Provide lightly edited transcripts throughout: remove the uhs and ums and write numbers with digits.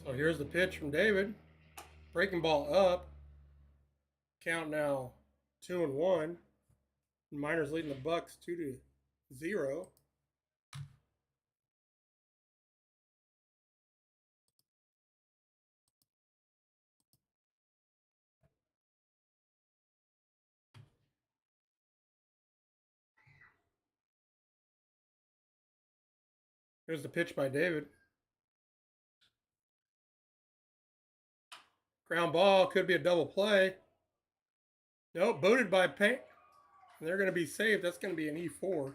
So here's the pitch from David. Breaking ball up. Count now 2-1. Miners leading the Bucs 2-0. Here's the pitch by David. Ground ball, could be a double play. Nope, booted by Paint. They're going to be saved. That's going to be an E4.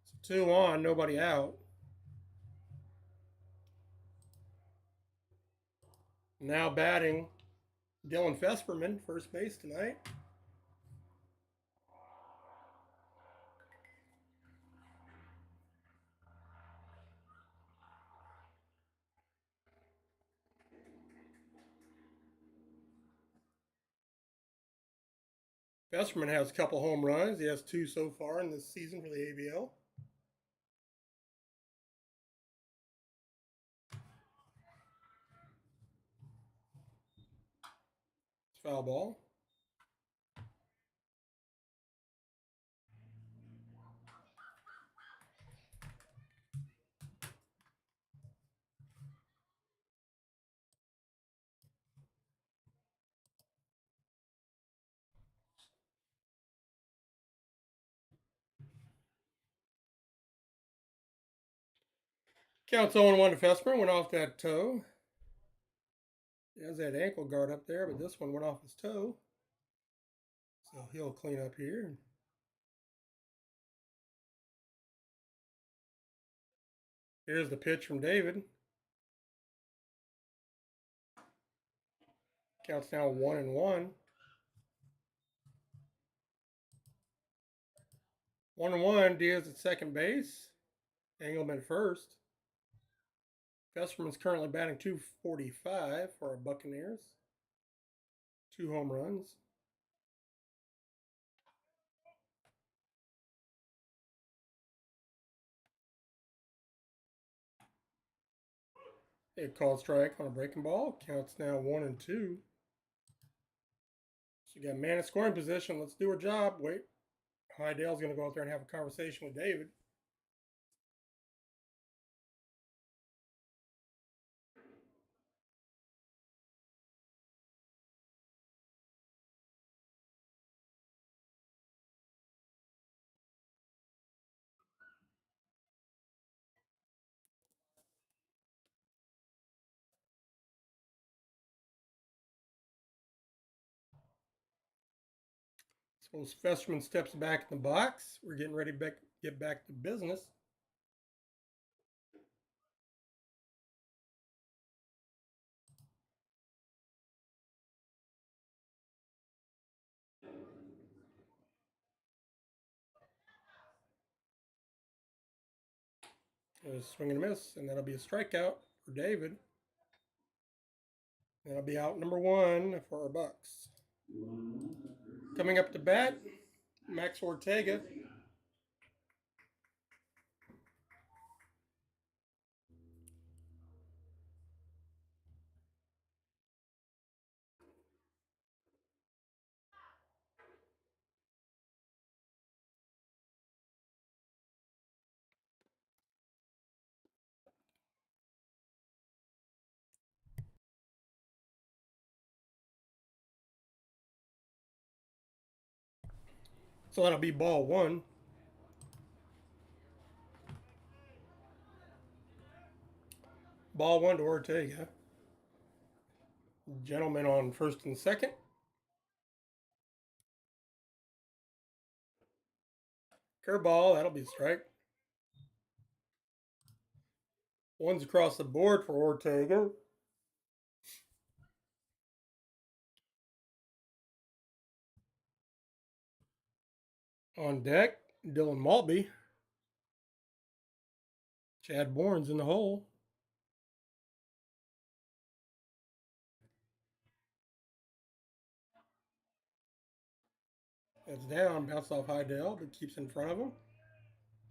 So 2 on, nobody out. Now batting Dylan Fesperman, first base tonight. Fesperman has a couple home runs. He has 2 so far in this season for the ABL. It's foul ball. Counts 0-1 to Fesperman. Went off that toe. He has that ankle guard up there, but this one went off his toe. So he'll clean up here. Here's the pitch from David. Counts now 1-1. 1-1. Diaz at second base. Engelman at first. Festerman's currently batting .245 for our Buccaneers. 2 home runs. A called strike on a breaking ball. Counts now 1-2. So you got man in scoring position. Let's do our job. Wait. Heidell's going to go out there and have a conversation with David. So Festerman steps back in the box. We're getting ready to get back to business. A swing and a miss, and that'll be a strikeout for David. That'll be out number 1 for our Bucs. Coming up to bat, Max Ortega. So that'll be ball 1. Ball 1 to Ortega. Gentleman on first and second. Curveball, that'll be a strike. One's across the board for Ortega. On deck, Dylan Maltby. Chad Bourne's in the hole. That's down, bounced off Heidell, but keeps in front of him.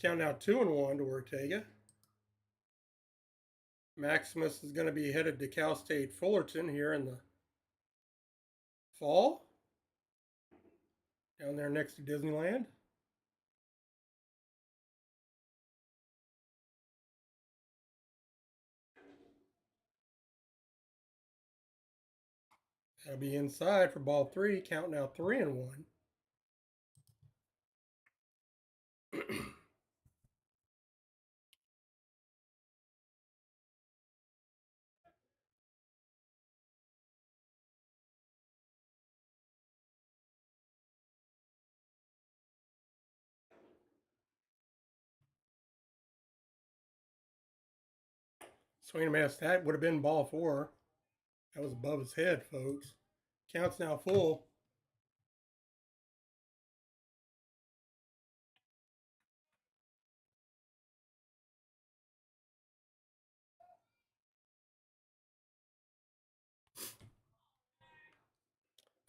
Count now 2-1 to Ortega. Maximus is going to be headed to Cal State Fullerton here in the fall, down there next to Disneyland. That'll be inside for ball 3. Count now 3-1. Swing and miss. That would have been ball 4. That was above his head, folks. Count's now full.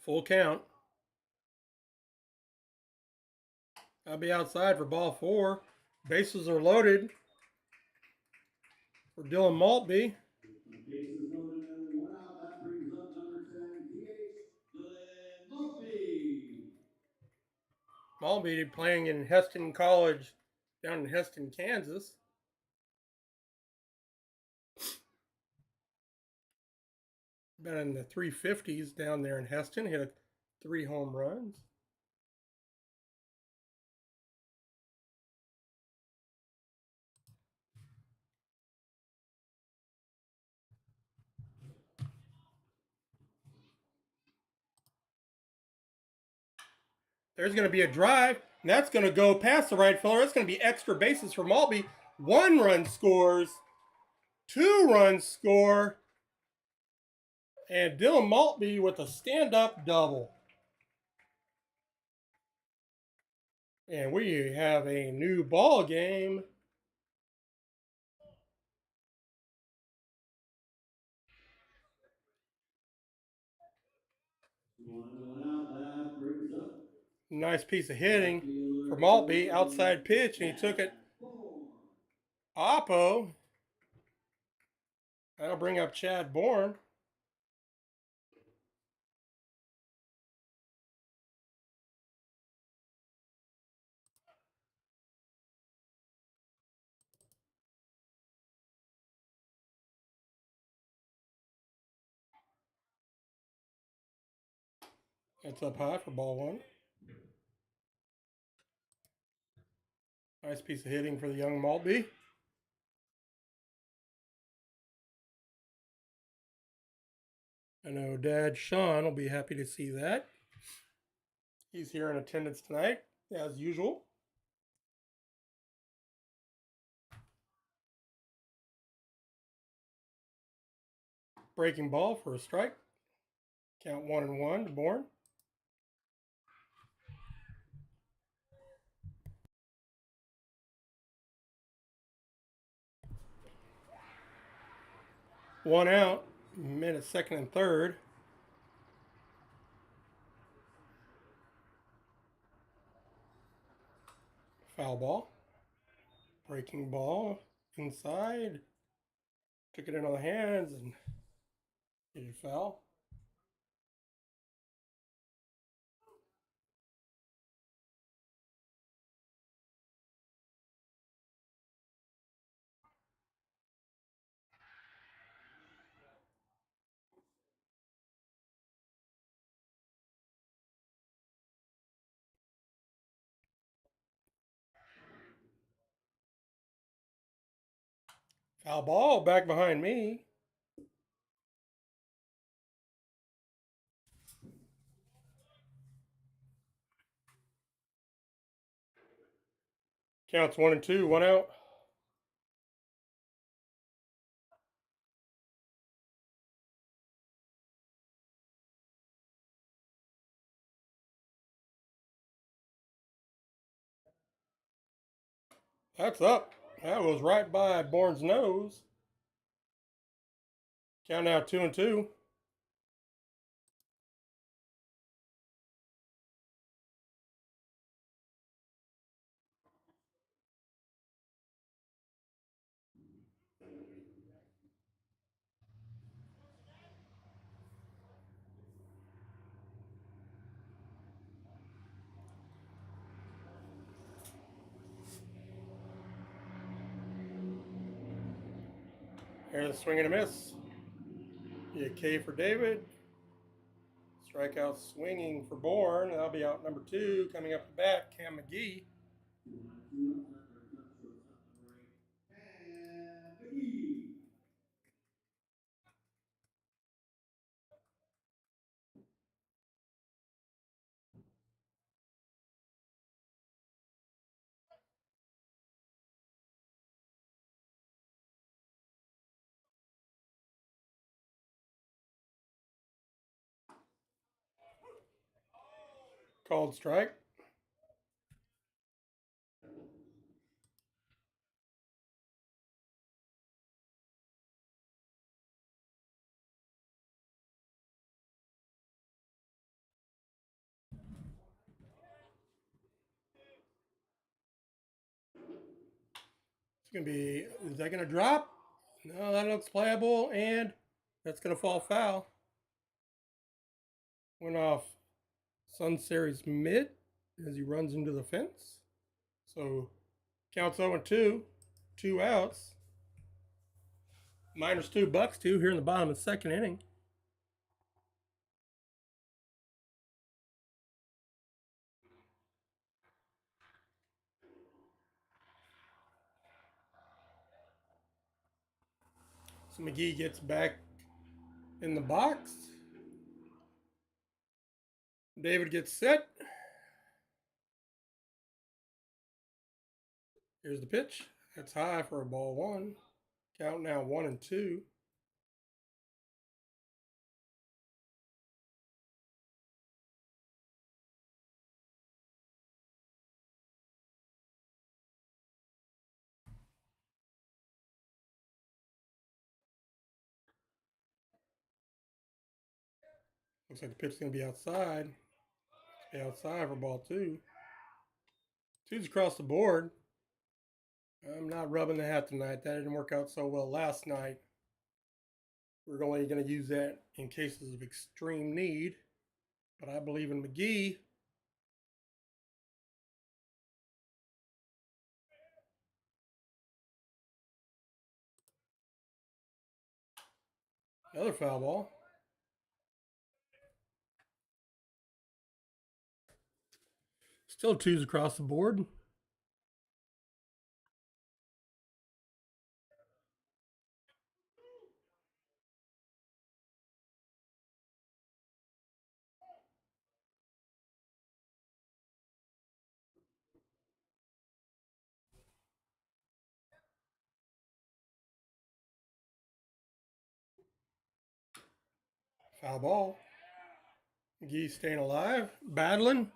Full count. I'll be outside for ball 4. Bases are loaded for Dylan Maltby. Bases loaded and 1 out. That brings up number 10, DH Dylan Mulvey. Maltby playing in Heston College down in Heston, Kansas. Been in the 350s down there in Heston. Hit 3 home runs. There's going to be a drive, and that's going to go past the right fielder. That's going to be extra bases for Maltby. 1 run scores, 2 runs score, and Dylan Maltby with a stand-up double. And we have a new ball game. One out. That brings up. Nice piece of hitting for Maltby. Outside pitch, and he took it. Oppo. That'll bring up Chad Bourne. That's up high for ball 1. Nice piece of hitting for the young Maltby. I know Dad Sean will be happy to see that. He's here in attendance tonight, as usual. Breaking ball for a strike. Count 1-1 to Bourne. One out, minute second and third. Foul ball. Breaking ball inside. Took it into the hands and did it foul. Foul ball back behind me. Counts 1-2, 1 out. That's up. That was right by Bourne's nose. Count now 2-2. Here's the swing and a miss. Be a K for David. Strikeout swinging for Bourne. That'll be out number 2. Coming up to bat, Cam McGee. Called strike. It's going to be, is that going to drop? No, that looks playable, and that's going to fall foul. Went off Sun Series mid as he runs into the fence. So counts 0-2, 2 outs. -2, Bucs 2 here in the bottom of the second inning. So McGee gets back in the box. David gets set. Here's the pitch. That's high for a ball 1. Count now 1-2. Looks like the pitch is going to be outside. Outside for ball 2. 2's across the board. I'm not rubbing the hat tonight. That didn't work out so well last night. We're only going to use that in cases of extreme need. But I believe in McGee. Another foul ball. Still 2's across the board. Foul ball. McGee staying alive. Battling.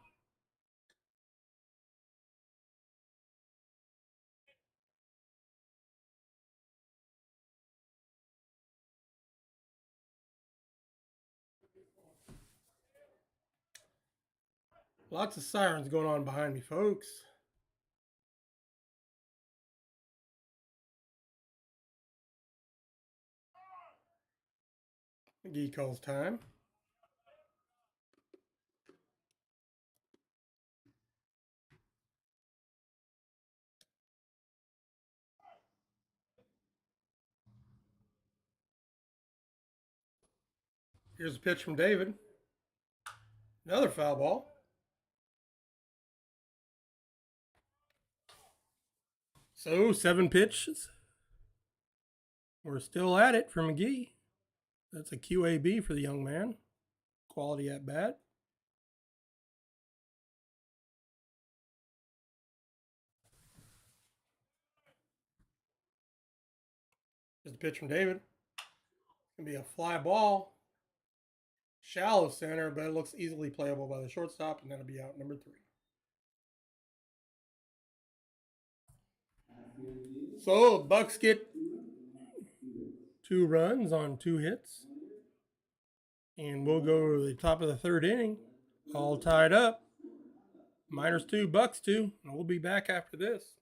Lots of sirens going on behind me, folks. McGee calls time. Here's a pitch from David. Another foul ball. So 7 pitches. We're still at it for McGee. That's a QAB for the young man. Quality at bat. Here's a pitch from David. It's going to be a fly ball. Shallow center, but it looks easily playable by the shortstop, and that'll be out number 3. So Bucs get 2 runs on 2 hits. And we'll go to the top of the 3rd inning. All tied up. -2, Bucs 2. And we'll be back after this.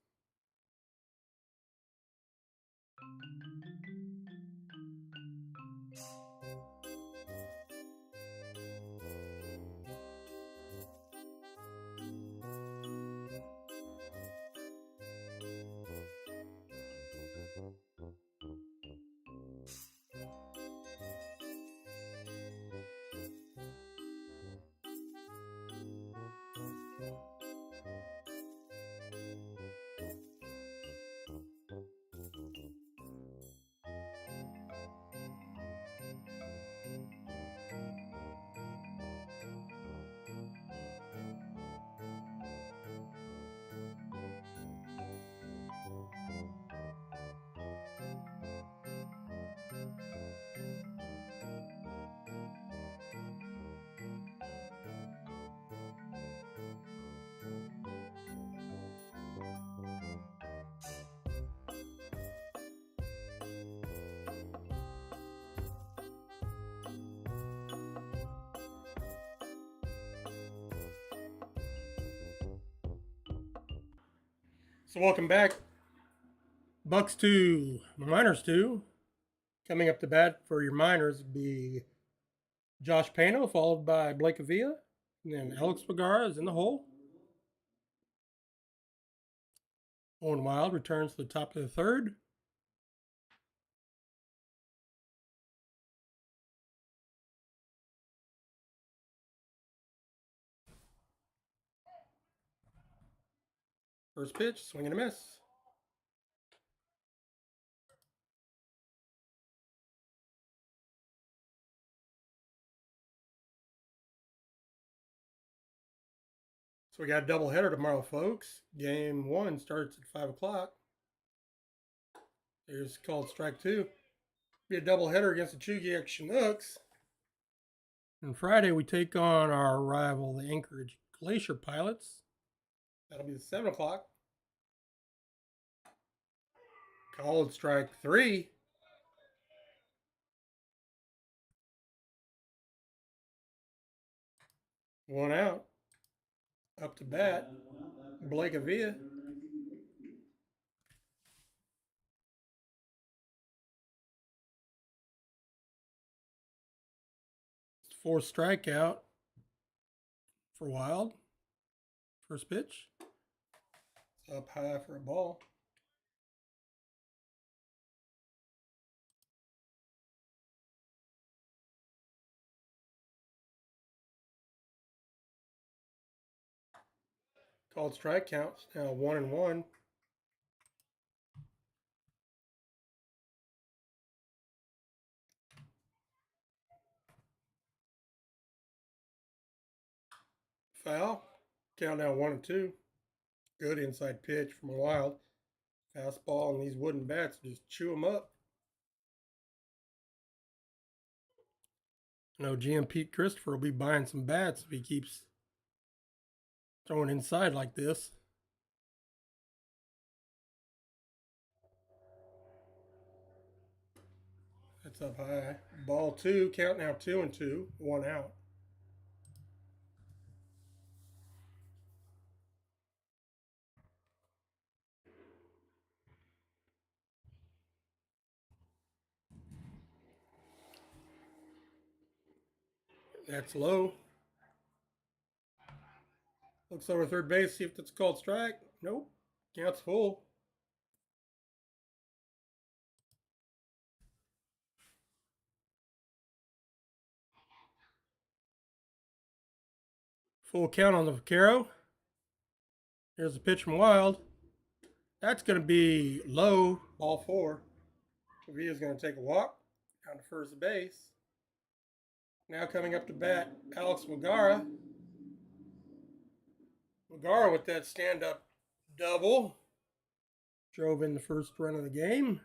So welcome back. Bucks 2, Miners 2. Coming up to bat for your Miners would be Josh Pano, followed by Blake Avila. And then Alex Vergara is in the hole. Owen Wild returns to the top of the third. First pitch, swing and a miss. So we got a doubleheader tomorrow, folks. Game 1 starts at 5 o'clock. There's called strike 2. Be a doubleheader against the Chugiak Chinooks. And Friday we take on our rival, the Anchorage Glacier Pilots. That'll be the 7 o'clock. Called strike 3. One out. Up to bat, Blake Avila. Fourth strikeout for Wild. First pitch. It's up high for a ball. Called strike count. Now 1-1. Foul. Count now 1-2. Good inside pitch from Wild. Fastball and these wooden bats just chew them up. I know GM Pete Christopher will be buying some bats if he keeps throwing inside like this. That's up high. Ball 2. Count now 2-2. 1 out. That's low. Looks over third base, see if that's called strike. Nope. Count's full. Full count on the Vaquero. Here's the pitch from Wild. That's going to be low. Ball 4. Sevilla's going to take a walk down to first base. Now coming up to bat, Alex Vergara. Vergara with that stand-up double. Drove in the first run of the game.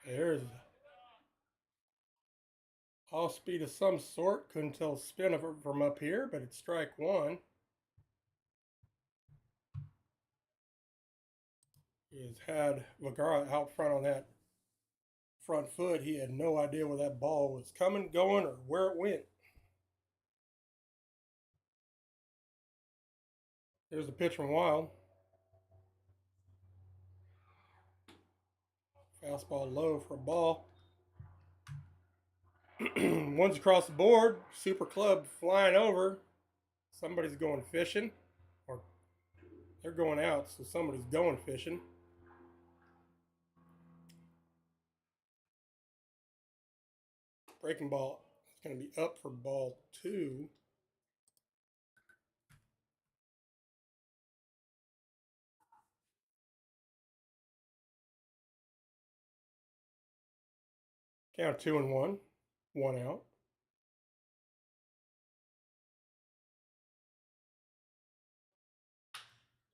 There's off speed of some sort. Couldn't tell spin of it from up here, but it's strike 1. He has had Vergara out front on that front foot. He had no idea where that ball was coming, going, or where it went. There's the pitch from Wild. Fastball low for a ball. One's across the board. Super Club flying over. Somebody's going fishing. Or they're going out, so somebody's going fishing. Breaking ball. It's going to be up for ball 2. Count 2-1. 1 out.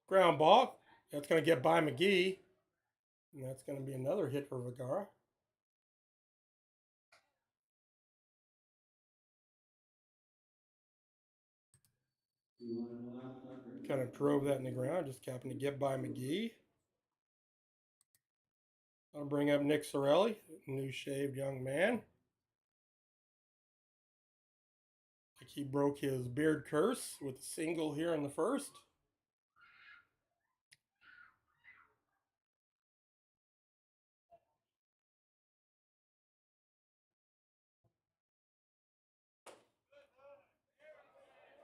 Ground ball. That's going to get by McGee. And that's going to be another hit for Vergara. Kind of drove that in the ground. Just happened to get by McGee. I'll bring up Nick Sorelli, new shaved young man. Like he broke his beard curse with a single here in the first.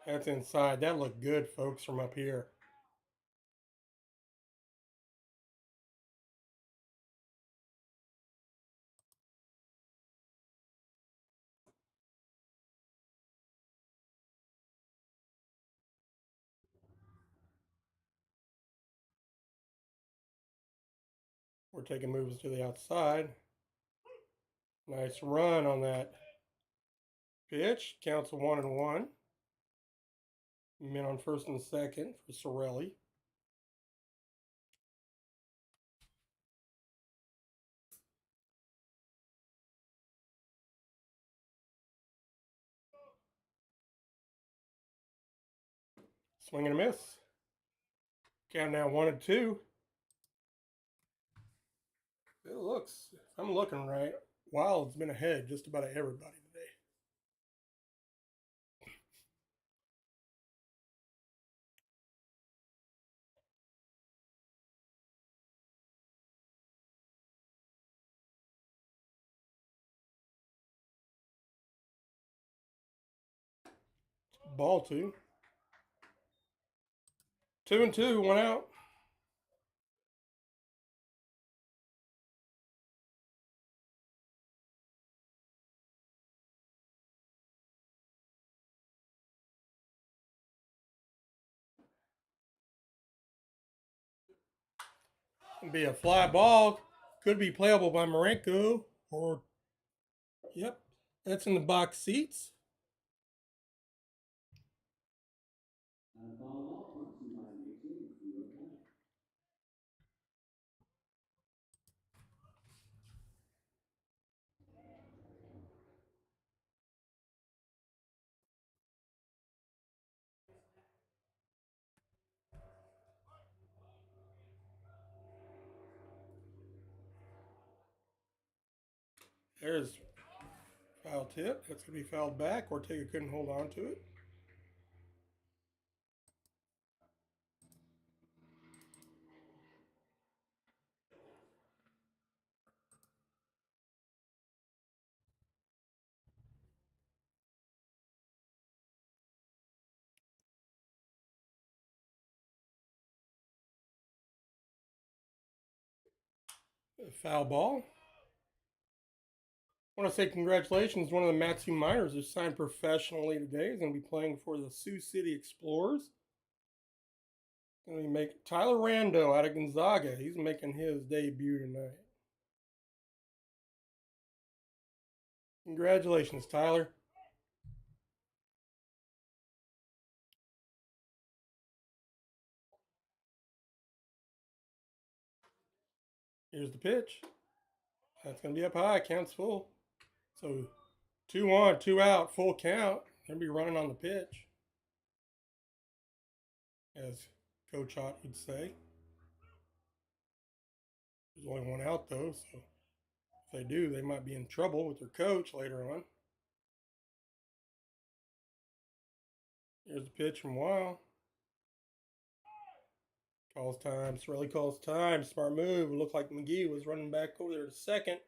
That's inside. That looked good, folks, from up here. We're taking moves to the outside. Nice run on that pitch. Counts 1-1. Men on first and second for Sorelli. Swing and a miss. Count now 1-2. It looks, if I'm looking right, Wild's been ahead just about everybody today. Ball two. 2-2, 1 out. Be a fly ball. Could be playable by Marenko. Or, yep, that's in the box seats. Foul ball brought to you by Anchorage Bucs. There's foul tip. That's going to be fouled back. Ortega couldn't hold on to it. Foul ball. I want to say congratulations. One of the Matsu Miners who signed professionally today is going to be playing for the Sioux City Explorers. Going to make Tyler Rando out of Gonzaga. He's making his debut tonight. Congratulations, Tyler. Here's the pitch. That's going to be up high. Counts full. So 2 on, 2 out, full count. Going to be running on the pitch, as Coach Ott would say. There's only 1 out, though, so if they do, they might be in trouble with their coach later on. Here's the pitch from Wild. Calls time. Sorelli calls time. Smart move. It looked like McGee was running back over there to second.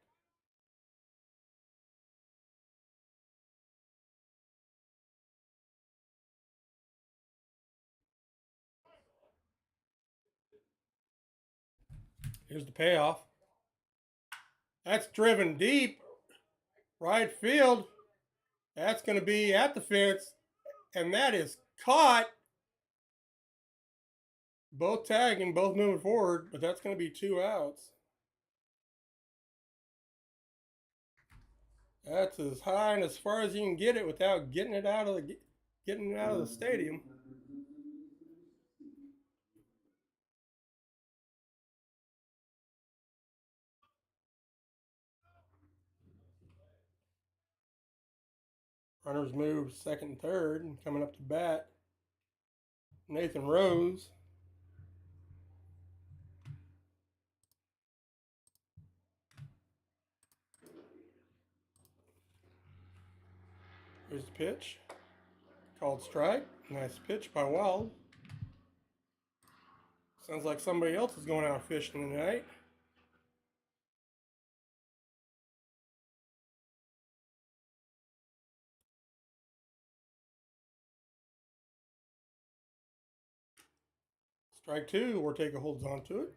Here's the payoff. That's driven deep. Right field. That's going to be at the fence. And that is caught. Both tagging, both moving forward, but that's going to be 2 outs. That's as high and as far as you can get it without getting it out of the stadium. Runners move second and third and coming up to bat. Nathan Rose. Here's the pitch. Called strike. Nice pitch by Wild. Sounds like somebody else is going out fishing tonight. Strike two. Ortega holds on to it.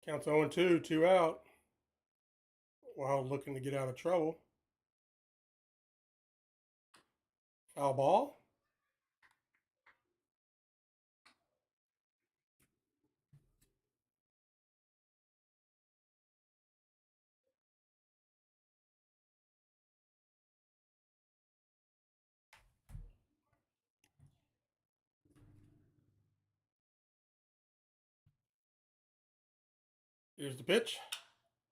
Counts 0-2, 2 out. Wild looking to get out of trouble. Foul ball. Here's the pitch.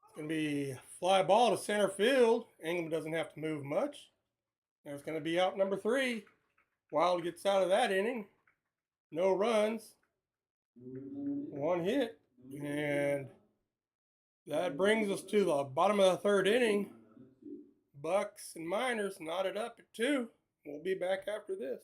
It's going to be fly ball to center field. England doesn't have to move much. And it's going to be out number 3. Wild gets out of that inning. No runs. 1 hit. And that brings us to the bottom of the 3rd inning. Bucs and Miners knotted up at 2. We'll be back after this.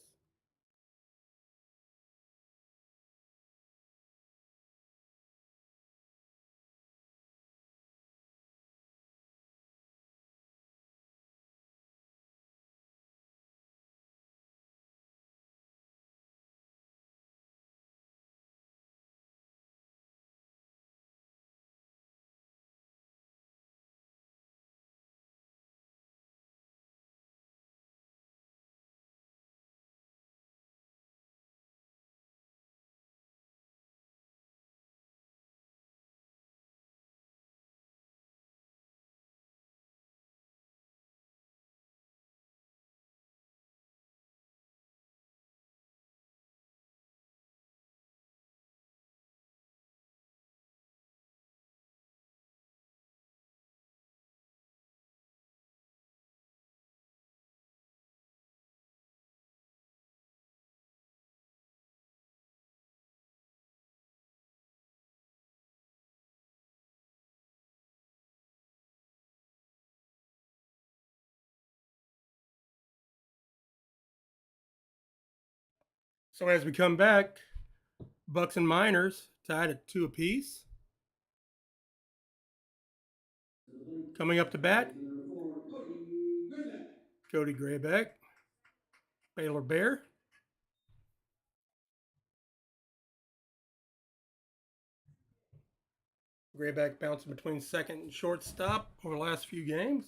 So as we come back, Bucs and Miners tied at 2 apiece. Coming up to bat, Cody Graybeck, Baylor Bear. Graybeck bouncing between second and shortstop over the last few games.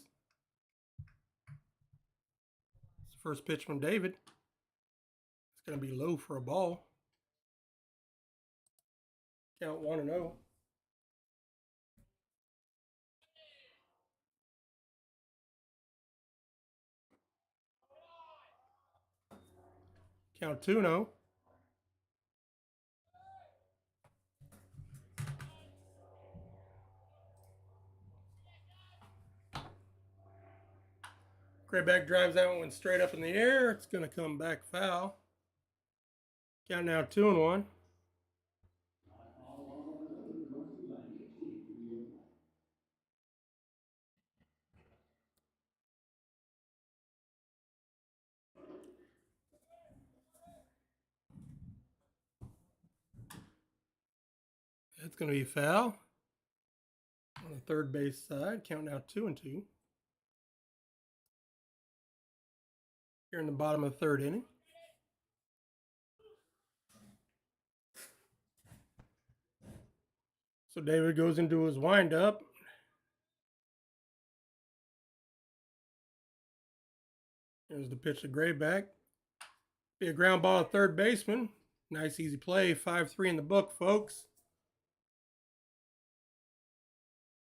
It's the first pitch from David. It's going to be low for a ball. Count 1-0. Count 2-0. Graybeck drives that one straight up in the air. It's going to come back foul. Count now 2-1. That's going to be foul on the third base side. Count now 2-2. Here in the bottom of the 3rd inning. So David goes into his windup. Here's the pitch to Graybeck. Be a ground ball to third baseman. Nice easy play. 5-3 in the book, folks.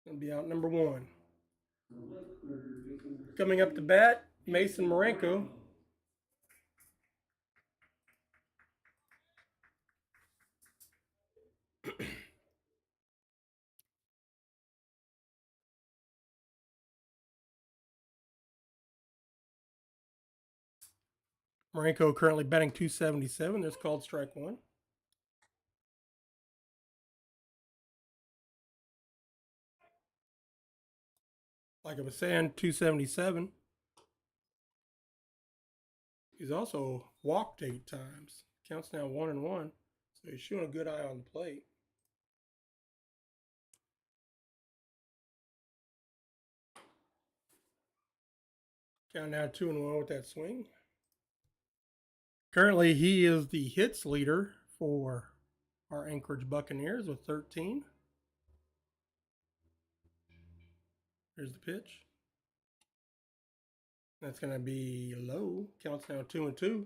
Gonna be out number 1. Coming up to bat, Mason Marenko. Marenko currently batting 277. There's called strike one. Like I was saying, 277. He's also walked 8 times. Counts now 1-1. So he's shooting a good eye on the plate. Count now 2-1 with that swing. Currently, he is the hits leader for our Anchorage Buccaneers with 13. Here's the pitch. That's going to be low. Counts now 2-2.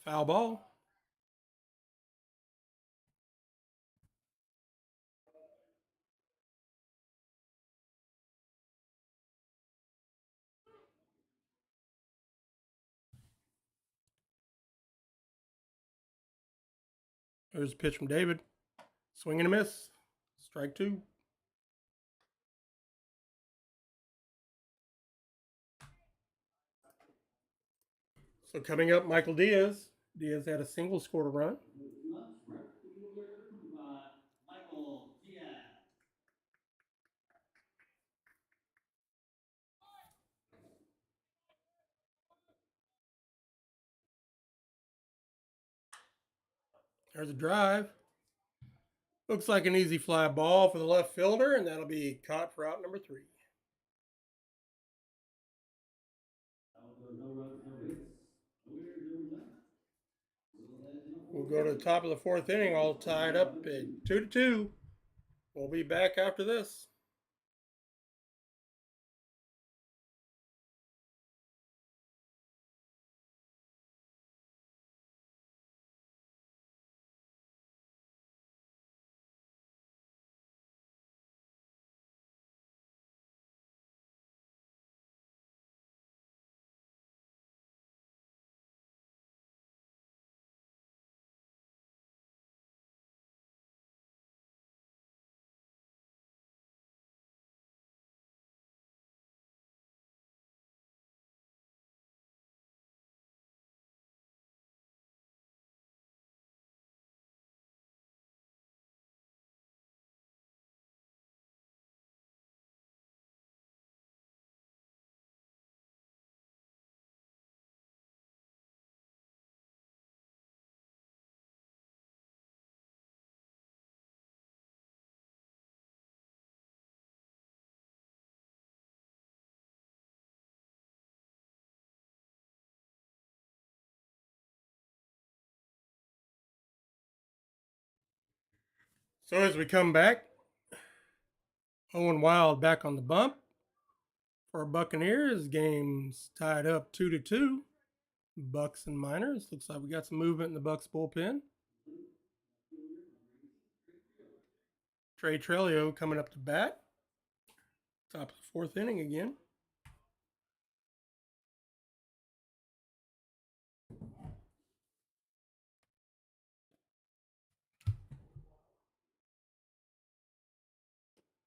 Foul ball. There's a pitch from David. Swing and a miss. Strike two. So coming up, Michael Diaz. Diaz had a single, scored a run. Michael Diaz. There's a drive. Looks like an easy fly ball for the left fielder, and that'll be caught for out number 3. We'll go to the top of the 4th inning, all tied up at 2-2. We'll be back after this. So as we come back, Owen Wild back on the bump for Buccaneers. Game's tied up 2-2. Bucs and Miners. Looks like we got some movement in the Bucs bullpen. Trey Trelio coming up to bat. Top of the 4th inning again.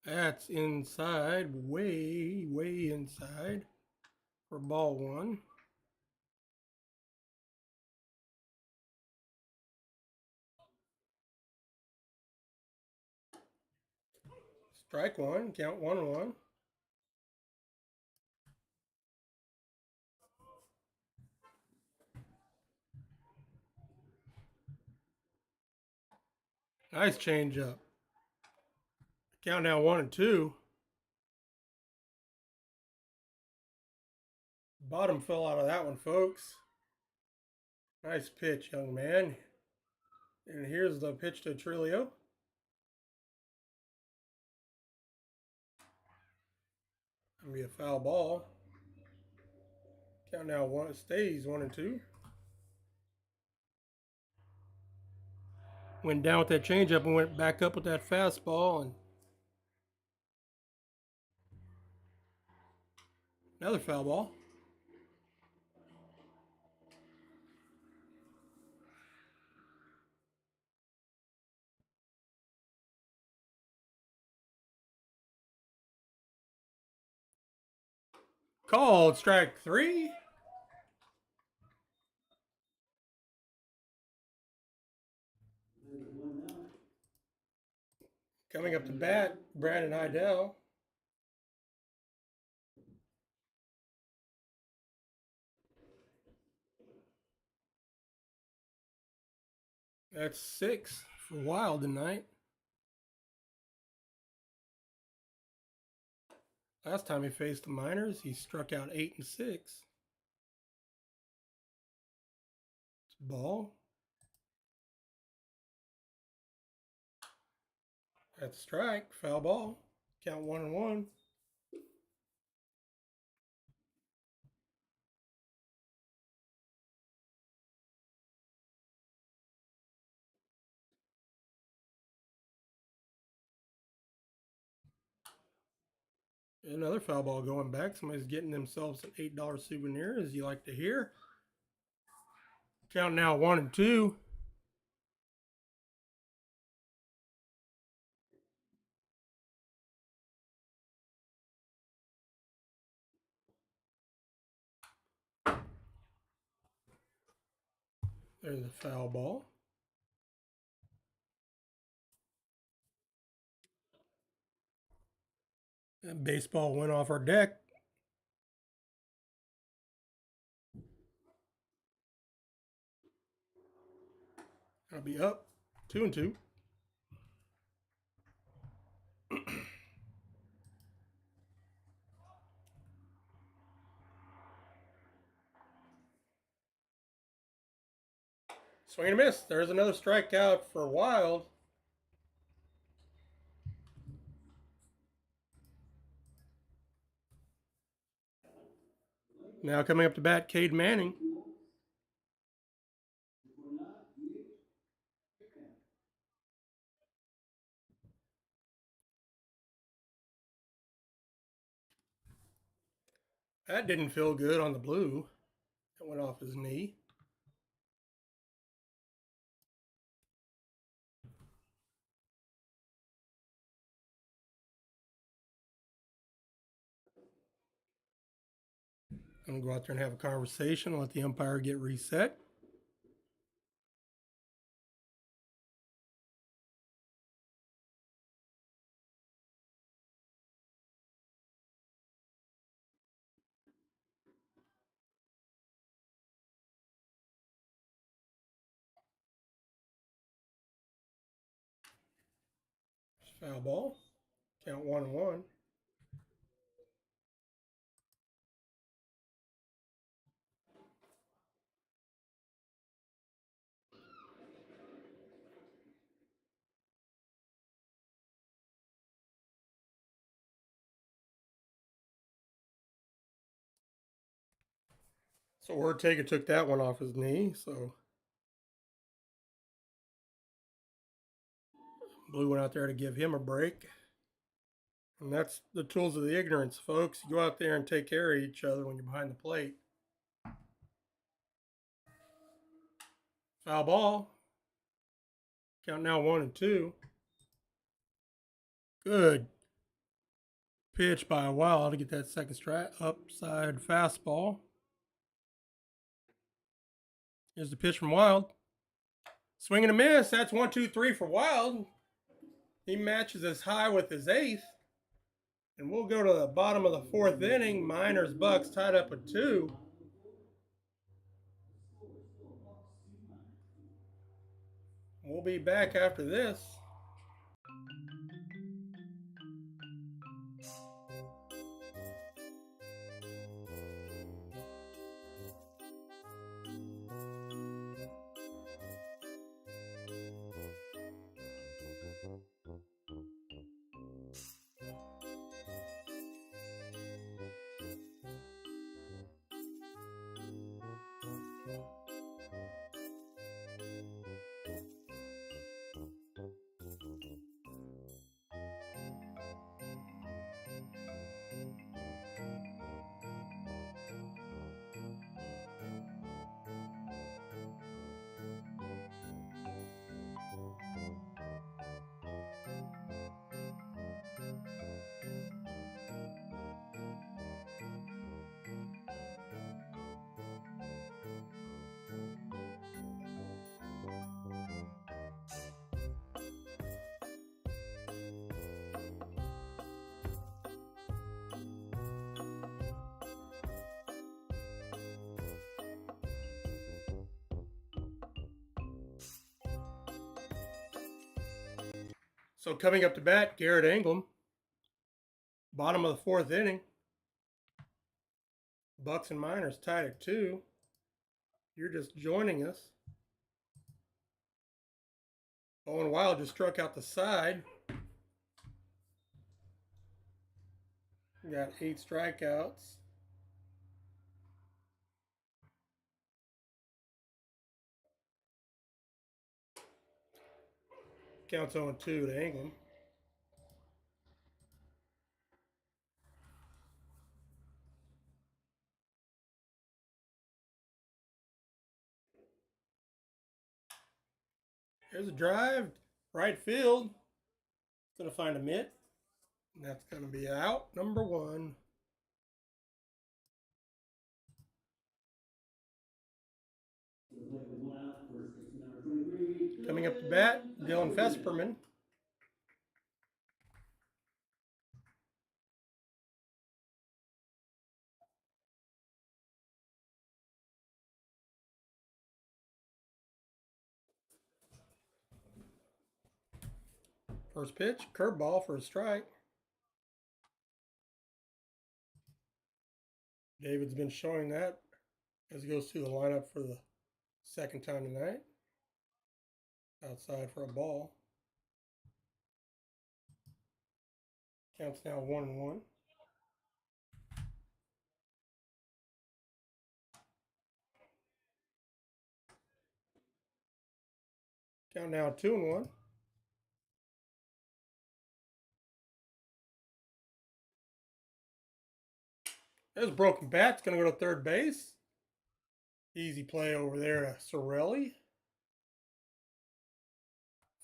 That's inside, way, way inside for ball 1. Strike 1, count 1-1. Nice changeup. Count now 1-2. Bottom fell out of that one, folks. Nice pitch, young man. And here's the pitch to Trelio. Gonna be a foul ball. Count now stays 1-2. Went down with that changeup and went back up with that fastball, and another foul ball. Called strike 3. Coming up to bat, Brandon Heidel. That's 6 for Wild tonight. Last time he faced the Miners, he struck out 8 and 6. It's ball. That's a strike. Foul ball. Count 1-1. Another foul ball going back. Somebody's getting themselves an $8 souvenir, as you like to hear. Count now 1-2. There's a foul ball. That baseball went off our deck. I'll be up 2-2. Swing and a miss. There's another strikeout for Wild. Now coming up to bat, Cade Manning. That didn't feel good on the blue. That went off his knee. I'm going to go out there and have a conversation, let the umpire get reset. Foul ball. Count 1-1. So Ortega took that one off his knee. So Blue went out there to give him a break. And that's the tools of the ignorance, folks. You go out there and take care of each other when you're behind the plate. Foul ball. Count now 1-2. Good pitch by Wild to get that second strike. Upside fastball. Here's the pitch from Wild. Swing and a miss. That's 1-2-3 for Wild. He matches as high with his 8th. And we'll go to the bottom of the 4th inning. Miners Bucs tied up at 2. We'll be back after this. So coming up to bat, Garrett Ingram. Bottom of the fourth inning. Bucs and Miners tied at 2. You're just joining us. Owen Wild just struck out the side. We got 8 strikeouts. Counts 0-2 to Ingram. There's a drive, right field. Gonna find a mitt. And that's gonna be out number 1. Coming up to bat, Dylan Fesperman. First pitch, curveball for a strike. David's been showing that as he goes through the lineup for the second time tonight. Outside for a ball. Counts now 1-1. Count now 2-1. There's a broken bat. It's going to go to third base. Easy play over there to Sorelli.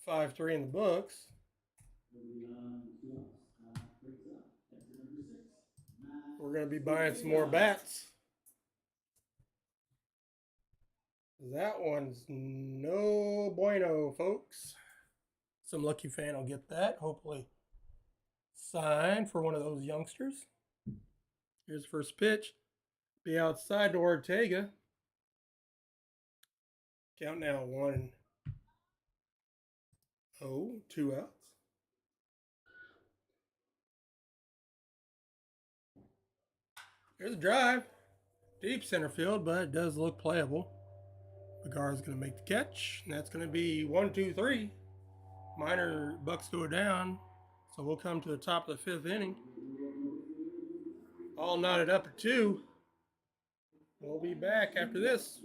5-3 in the books. We're going to be buying some more bats. That one's no bueno, folks. Some lucky fan will get that. Hopefully sign for one of those youngsters. Here's the first pitch. Be outside to Ortega. Count now 1-0. 2 outs. There's a drive. Deep center field, but it does look playable. Begara's going to make the catch, and that's going to be 1-2-3. Minor Bucs go down, so we'll come to the top of the 5th inning. All knotted up at 2. We'll be back after this.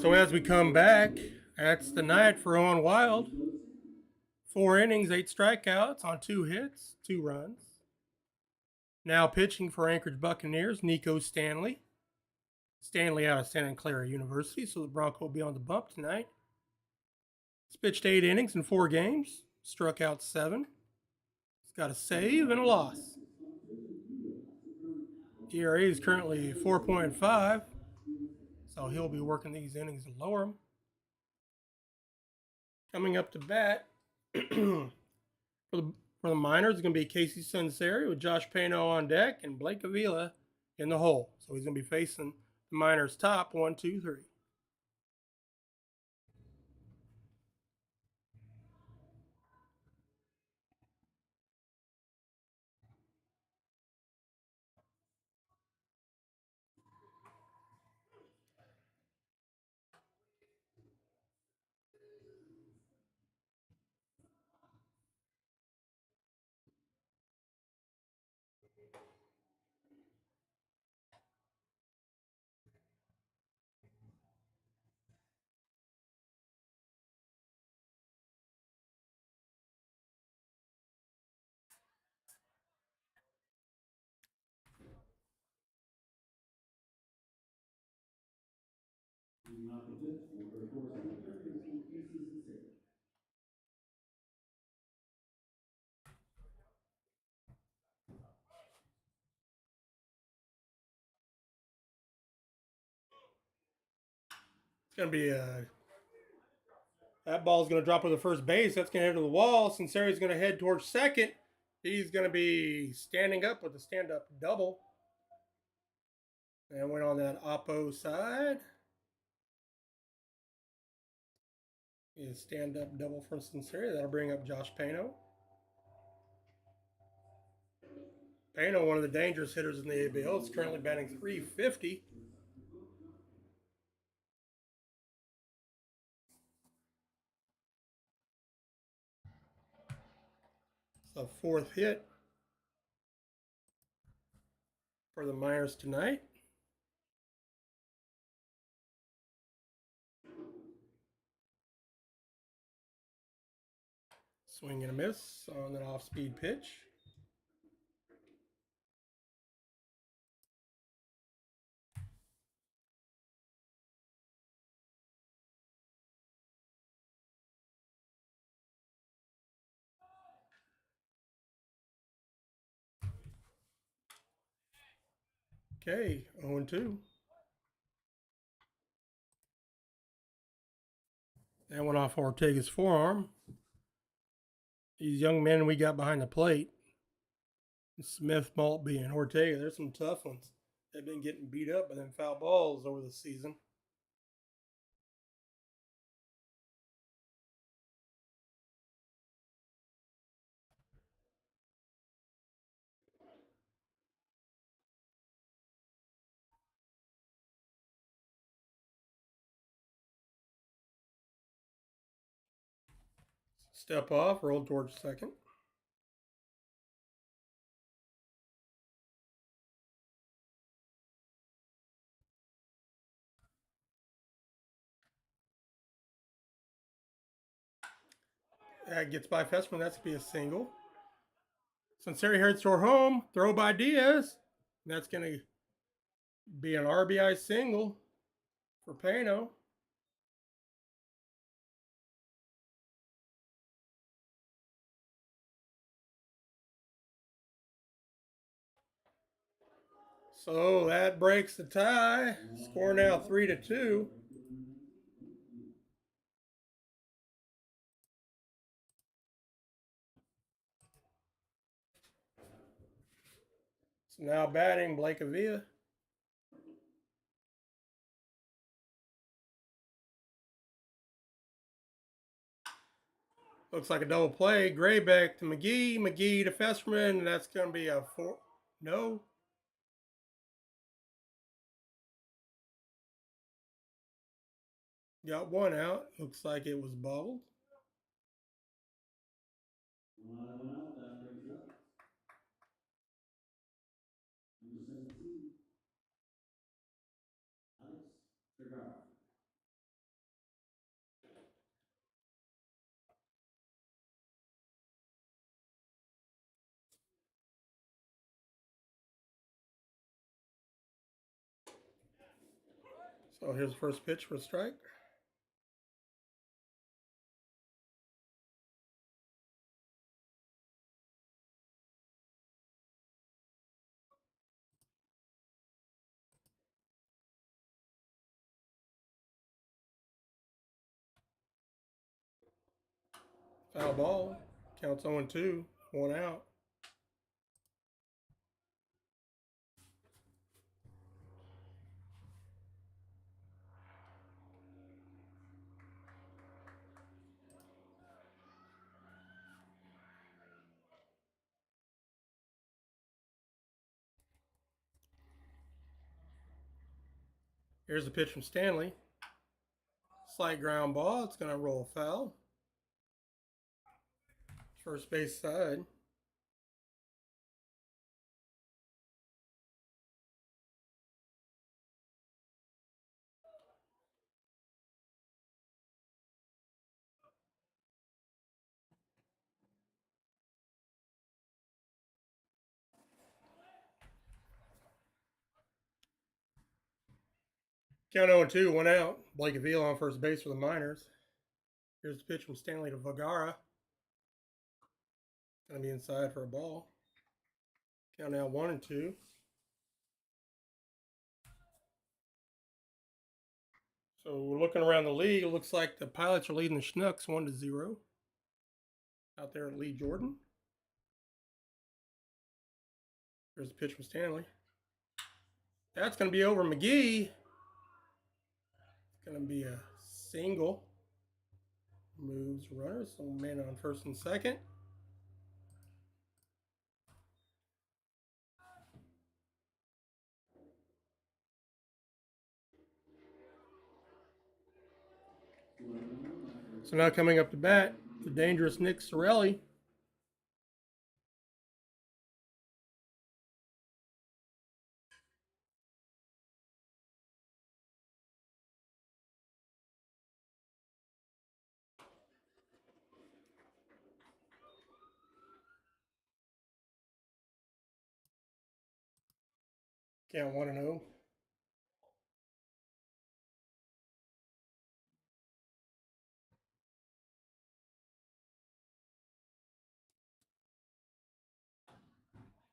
So as we come back, that's the night for Owen Wild. 4 innings, 8 strikeouts on 2 hits, 2 runs. Now pitching for Anchorage Buccaneers, Nico Stanley. Stanley out of Santa Clara University, so the Bronco will be on the bump tonight. He's pitched 8 innings in 4 games, struck out 7. He's got a save and a loss. ERA is currently 4.5, so he'll be working these innings to lower them. Coming up to bat for the Miners, it's going to be Casey Sunseri with Josh Pano on deck and Blake Avila in the hole. So he's going to be facing the Miners top 1, 2, 3. Leading off the fifth for, of course, the third baseman, Casey Sincere. It's going to be that ball's going to drop to the first base. That's going to head to the wall. Sinceri's going to head towards second. He's going to be standing up with a stand-up double. And went on that oppo side. Is stand-up double from Sinceri. That'll bring up Josh Pano. Pano, one of the dangerous hitters in the ABL, is currently batting .350. It's the fourth hit for the Miners tonight. Swing and a miss on an off-speed pitch. Okay, 0-2. That went off Ortega's forearm. These young men we got behind the plate, Smith, Maltby, and Ortega, there's some tough ones. They've been getting beat up by them foul balls over the season. Step off, roll towards second. That gets by Fessman. That's going to be a single. Sinceri heads toward home. Throw by Diaz. And that's going to be an RBI single for Pano. So that breaks the tie. Score now 3-2. So now batting Blake Avila. Looks like a double play. Graybeck to McGee. McGee to Fessman. And that's going to be a 4. No. Got one out. Looks like it was bobbled. One out, that brings up number 17, Alex Vergara. So here's the first pitch for a strike. Foul ball. Counts 0-2. One out. Here's the pitch from Stanley. Slight ground ball. It's going to roll foul. First base side. Count 0-2, 1 out. Blake Avila on first base for the Miners. Here's the pitch from Stanley to Vergara. Going to be inside for a ball. Count now 1-2. So we're looking around the league. It looks like the Pilots are leading the Schnucks 1-0 out there at Lee Jordan. Here's the pitch from Stanley. That's going to be over McGee. It's going to be a single. Moves runners. So man on first and second. So now coming up to bat, the dangerous Nick Sorelli. Count 1-0.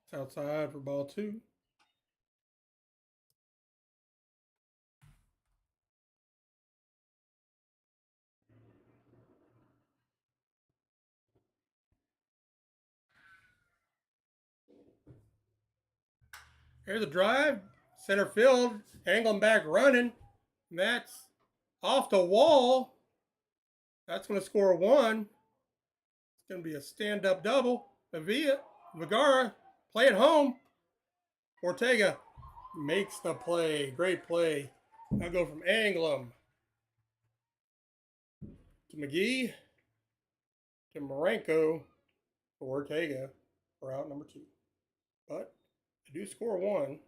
It's outside for ball 2. Here's a drive, center field, angling back running. And that's off the wall. That's going to score 1. It's going to be a stand-up double. Vergara, play it home. Ortega makes the play. Great play. Now go from Anglem to McGee to Marenko for Ortega for out number 2. But they do score 1.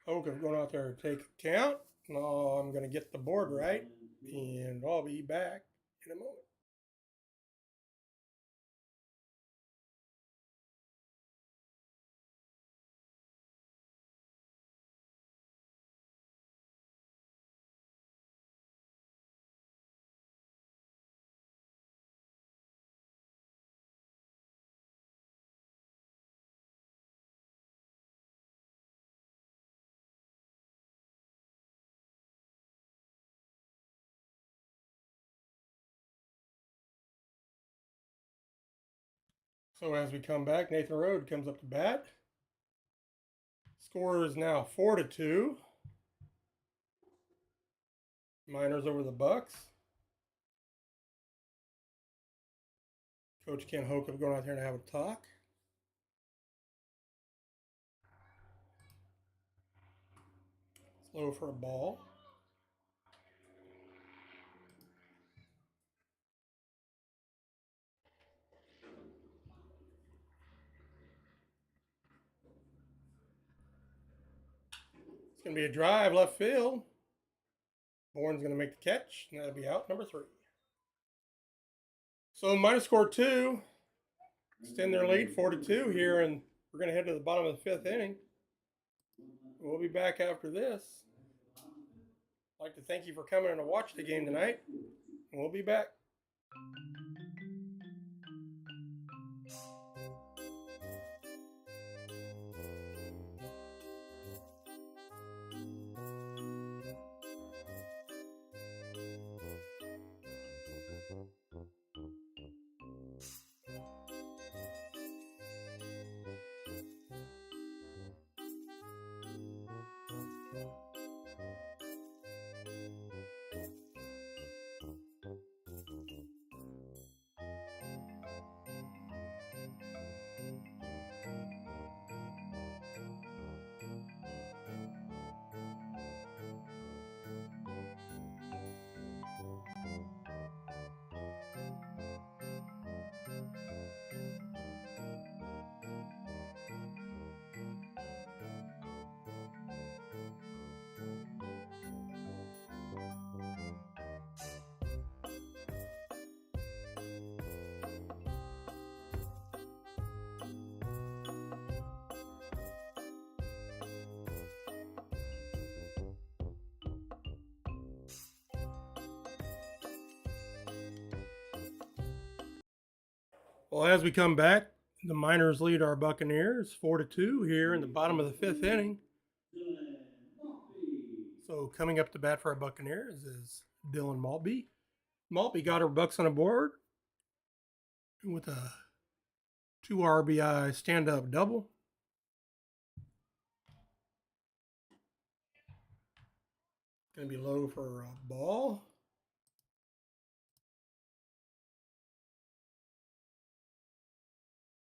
Okay, going out there to take a count. No, I'm going to get the board right, and I'll be back in a moment. So as we come back, Nathan Rode comes up to bat. Score is now 4-2. Miners over the Bucs. Coach Ken Hokup going out there to have a talk. It's low for a ball. It's going to be a drive left field. Bourne's going to make the catch, and that'll be out number 3. So Miners score 2. Extend their lead 4-2 here, and we're going to head to the bottom of the 5th inning. We'll be back after this. I'd like to thank you for coming in to watch the game tonight. We'll be back. Well, as we come back, the Miners lead our Buccaneers 4-2 here in the bottom of the fifth inning. So coming up to bat for our Buccaneers is Dylan Maltby. Maltby got our Bucs on a board with a 2 RBI stand-up double. Going to be low for a ball.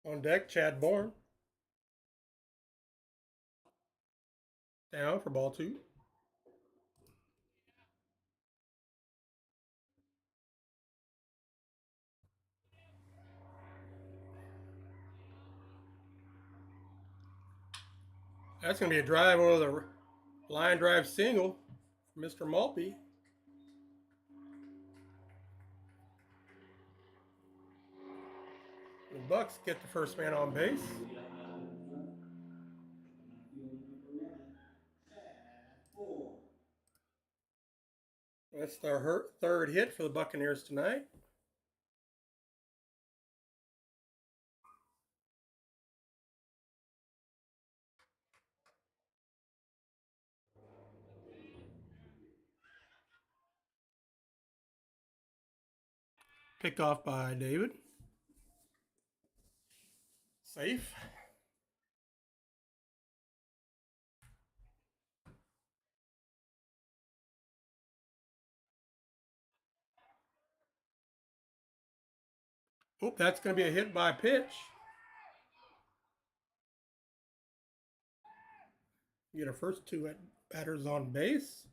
On deck, Chad Bourne. Down for ball 2. That's going to be a drive over the line drive single for Mr. Maltby. The Bucs get the first man on base. That's their third hit for the Buccaneers tonight. Picked off by David. Safe. Oop, that's going to be a hit by pitch. Get our first 2 batters on base.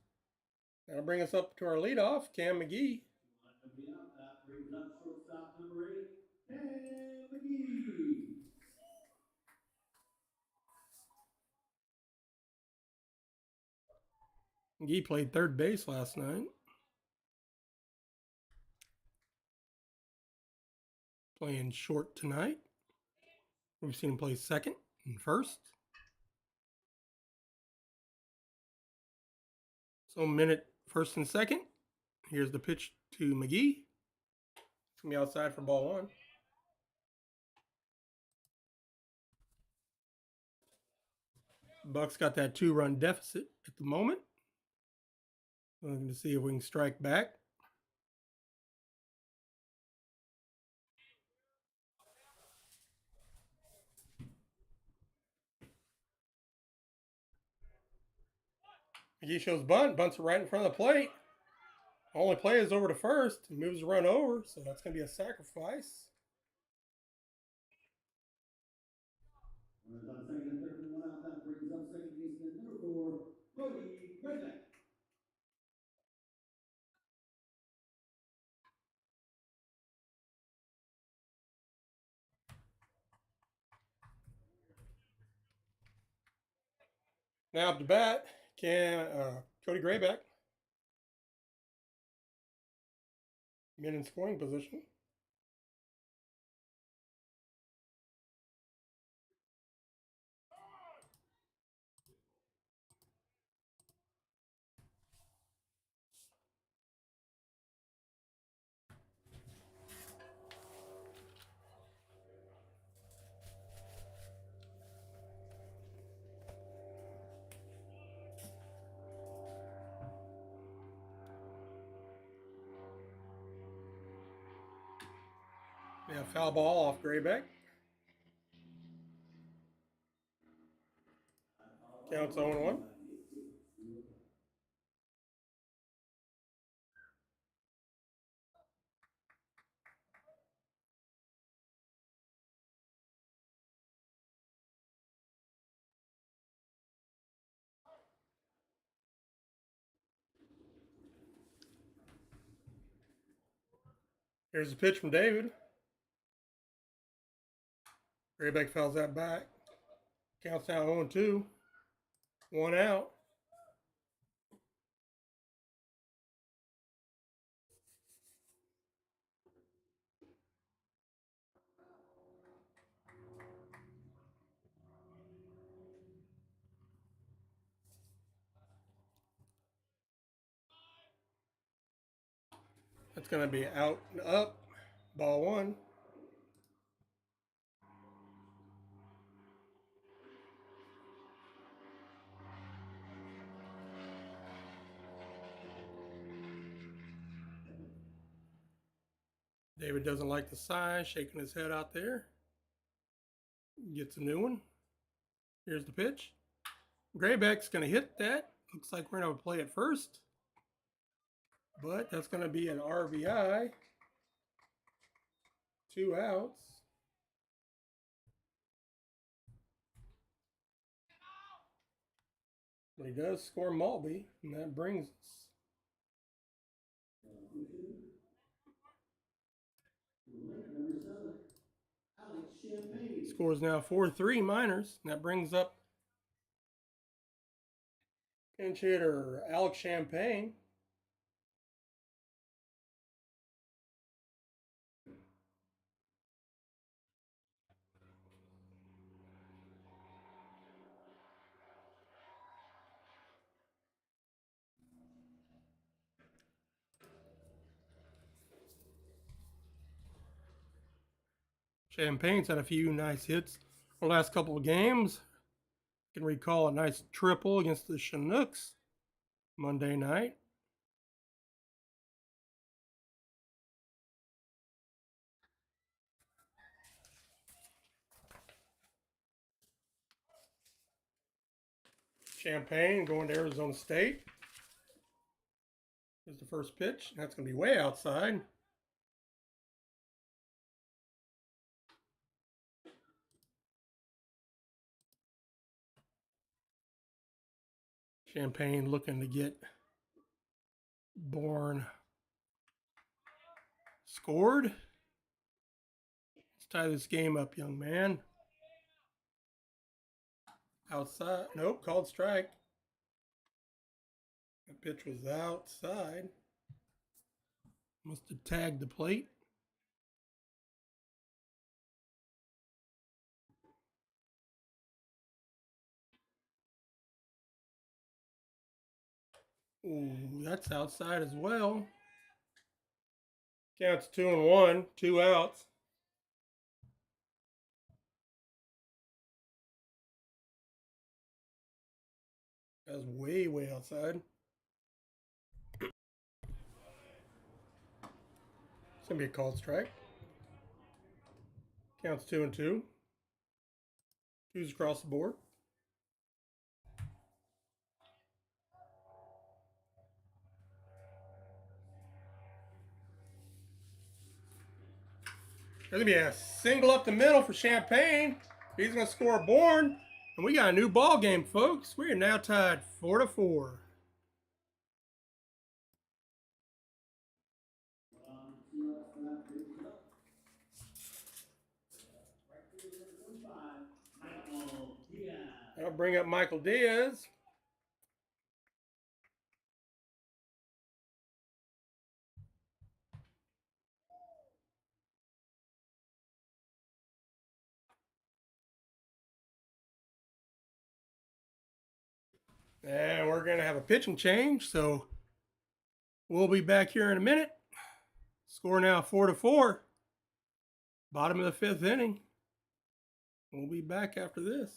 That'll bring us up to our leadoff, Cam McGee. That brings up shortstop number 8, Cam McGee. McGee played third base last night. Playing short tonight. We've seen him play second and first. So minute first and second. Here's the pitch to McGee. It's going to be outside for ball 1. Bucs got that 2-run deficit at the moment. Looking to see if we can strike back. McGee shows bunt, bunts it right in front of the plate. Only play is over to first, moves the run over, so that's going to be a sacrifice. On second and third and 1 out, that brings up second baseman number 4, Cody Redneck. Now up to bat, Cody Grayback. Get in scoring position. Yeah, foul ball off Grayback. Counts 0-1. Here's the pitch from David. Grayback fouls that back. Counts now 0-2. 1 out. That's going to be out and up. Ball 1. David doesn't like the sign, shaking his head out there. Gets a new one. Here's the pitch. Graybeck's going to hit that. Looks like we're going to play it first. But that's going to be an RBI. 2 outs. But he does score Maltby, and that brings us. Scores now 4-3 Miners, and that brings up pinch hitter Alex Champagne. Champagne's had a few nice hits the last couple of games. Can recall a nice triple against the Chinooks Monday night. Champagne going to Arizona State. Here's the first pitch. That's going to be way outside. Champagne looking to get Bourne scored. Let's tie this game up, young man. Outside. Nope, called strike. The pitch was outside. Must have tagged the plate. Ooh, that's outside as well. Counts 2-1, 2 outs. That's way, way outside. It's going to be a called strike. Counts 2-2. Twos across the board. There's going to be a single up the middle for Champagne. He's going to score Bourne. And we got a new ball game, folks. We are now tied 4-4. That'll bring up Michael Diaz. And we're going to have a pitching change, so we'll be back here in a minute. Score now 4-4. Bottom of the 5th inning. We'll be back after this.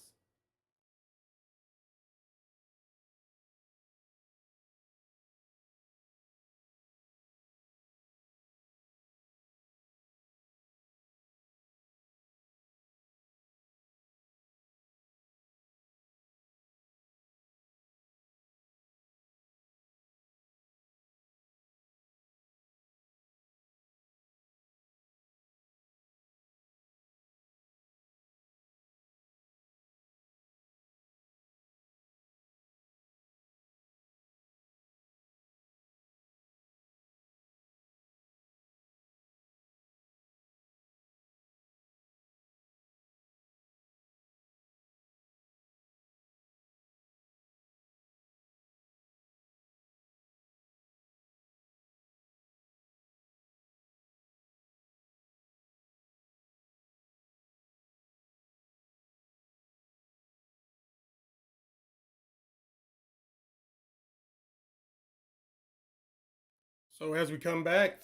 So as we come back,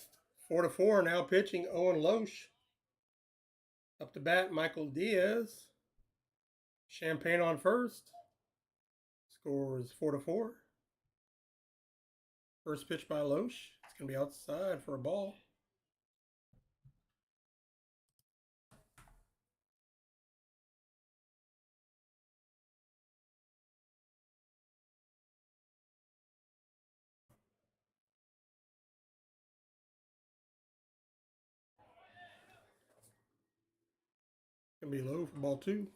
4-4, now pitching Owen Loesch. Up to bat, Michael Diaz. Champagne on first. Scores 4-4. First pitch by Loesch. It's going to be outside for a ball. Gonna be low for ball 2.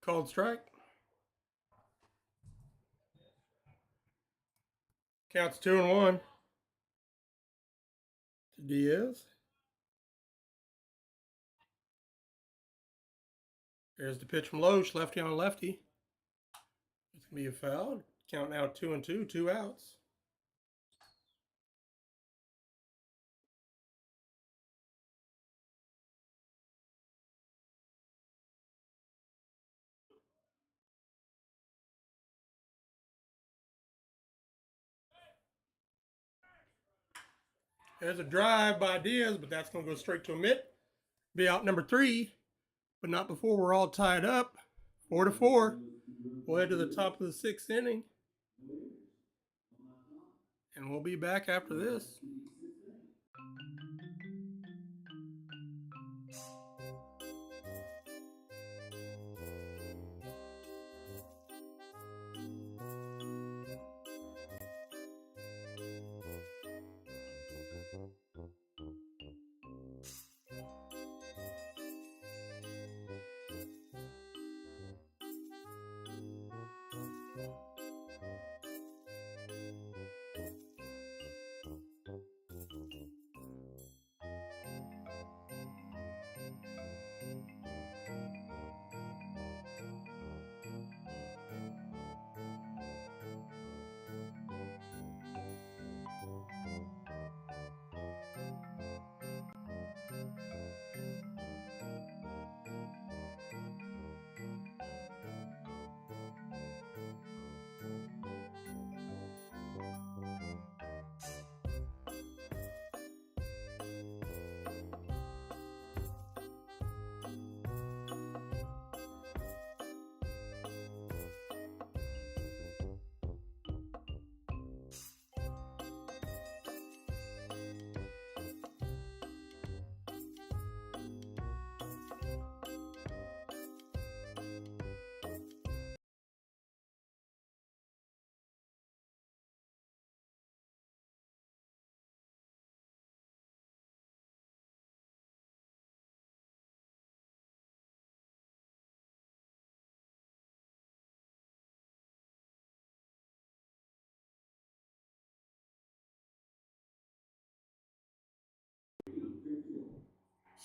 Called strike. Counts 2-1 to Diaz. There's the pitch from Loesch, lefty on lefty. It's gonna be a foul. Count now 2-2, 2 outs. There's a drive by Diaz, but that's going to go straight to a mitt. Be out number 3, but not before we're all tied up. 4-4. We'll head to the top of the 6th inning. And we'll be back after this.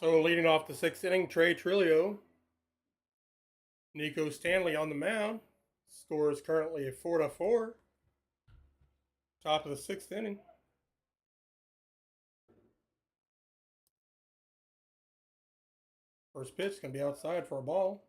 So leading off the 6th inning, Trey Trillo. Nico Stanley on the mound. Score is currently a 4-4. Top of the 6th inning. First pitch is going to be outside for a ball.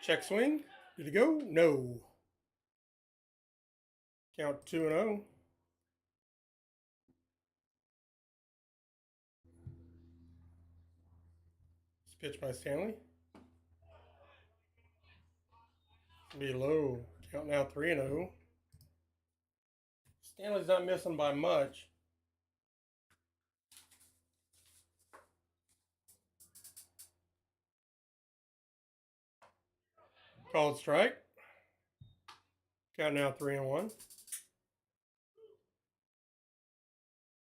Check swing. Did it go? No. Count 2-0. It's pitch by Stanley. Be low. Count now 3-0. Stanley's not missing by much. Called strike. Count now 3-1.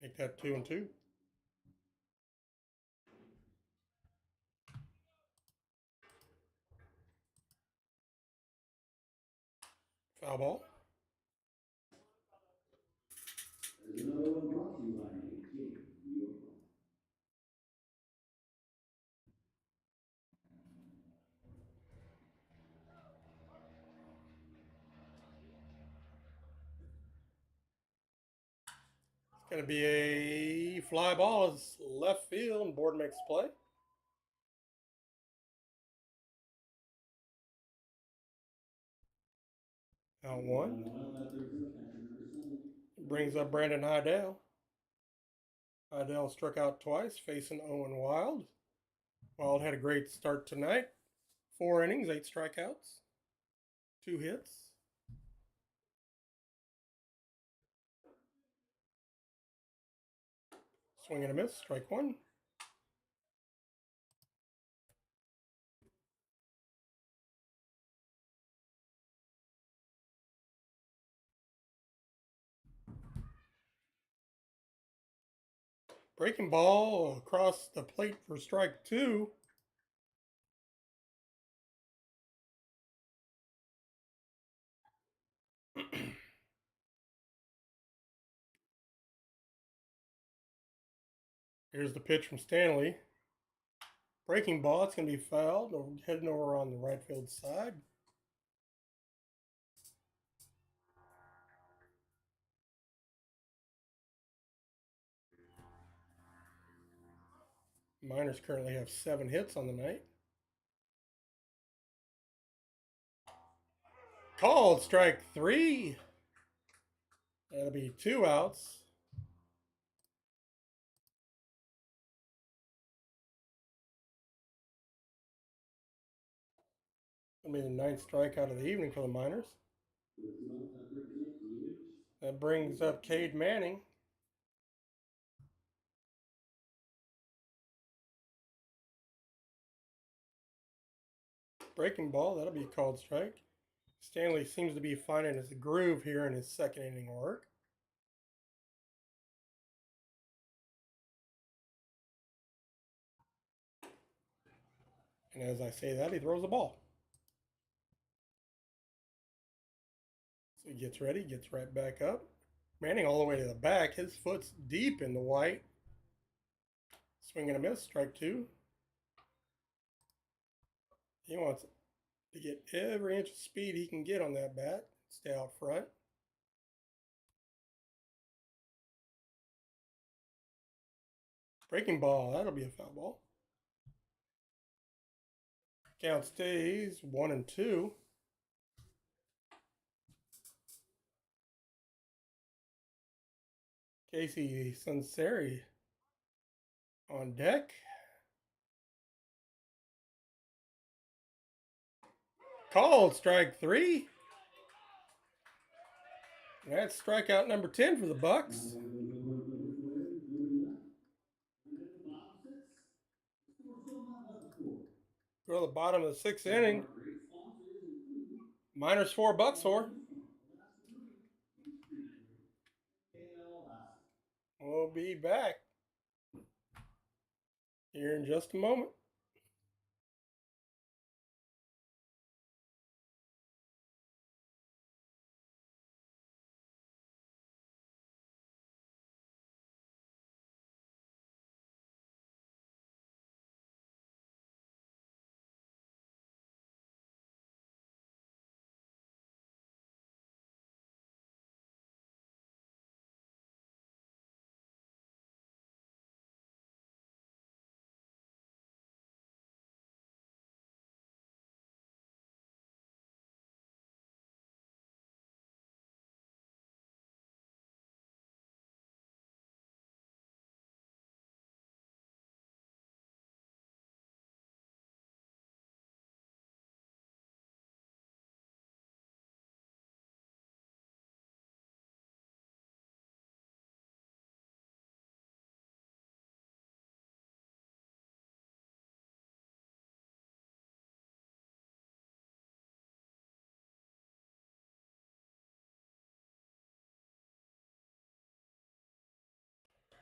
Make that 2-2. Foul ball. There's another one brought to you by AJ. It's going to be a fly ball as left field, and Board makes the play. Out 1. Brings up Brandon Hydell. Idell struck out twice, facing Owen Wild. Wild had a great start tonight. 4 innings, 8 strikeouts, 2 hits. Swing and a miss, strike 1. Breaking ball across the plate for strike 2. Here's the pitch from Stanley. Breaking ball, it's going to be fouled, heading over on the right field side. Miners currently have 7 hits on the night. Called strike 3. That'll be 2 outs. That'll be the 9th strikeout of the evening for the Miners. That brings up Cade Manning. Breaking ball, that'll be a called strike. Stanley seems to be finding his groove here in his second inning work. And as I say that, he throws the ball. So he gets ready, gets right back up. Manning all the way to the back. His foot's deep in the white. Swing and a miss, strike 2. He wants to get every inch of speed he can get on that bat. Stay out front. Breaking ball, that'll be a foul ball. Count stays 1-2. Casey Sunseri on deck. Called strike 3. And that's strikeout number 10 for the Bucs. Go to the bottom of the 6th inning. Miners 4, Bucs 4. We'll be back here in just a moment.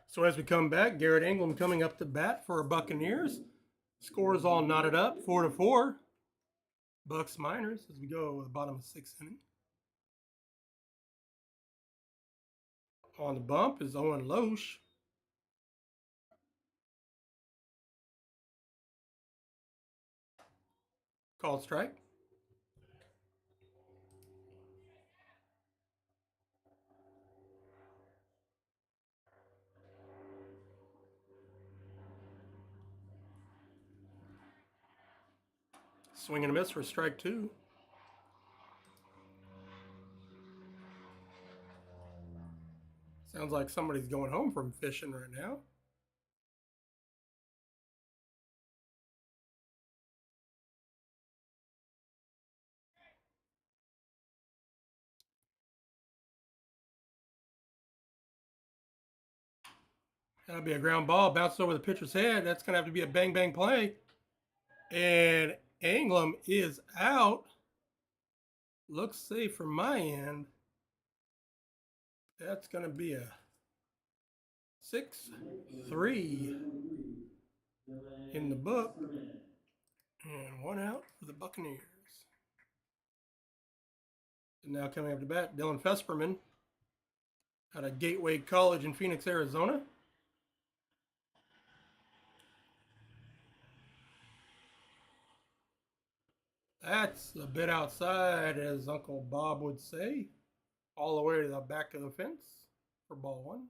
So as we come back, Garrett Ingram coming up to bat for our Buccaneers. Score is all knotted up, 4-4. Bucs Miners as we go to the bottom of the 6th inning. On the bump is Owen Loesch. Called strike. Swing and a miss for strike 2. Sounds like somebody's going home from fishing right now. That'll be a ground ball. Bounces over the pitcher's head. That's going to have to be a bang bang play. And Anglem is out. Looks safe from my end. That's going to be a 6-3 in the book. And 1 out for the Buccaneers. And now coming up to bat, Dylan Fesperman out of Gateway College in Phoenix, Arizona. That's a bit outside, as Uncle Bob would say. All the way to the back of the fence for ball 1.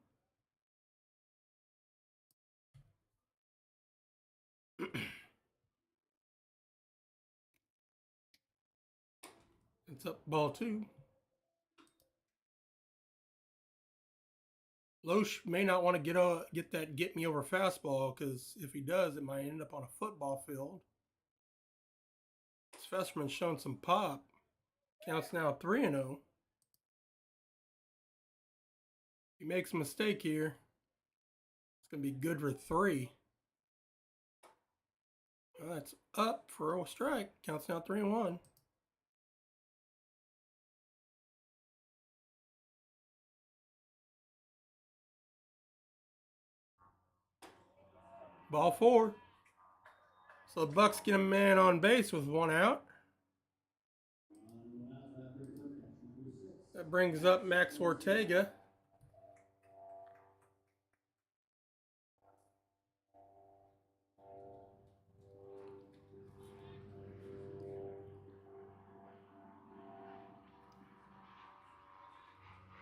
It's up ball 2. Loesch may not want to get that get me over fastball, because if he does, it might end up on a football field. Fesperman's shown some pop. Counts now 3-0. If he makes a mistake here, it's going to be good for 3. Well, that's up for a strike. Counts now 3-1. Ball 4. So the Bucs get a man on base with 1 out. That brings up Max Ortega.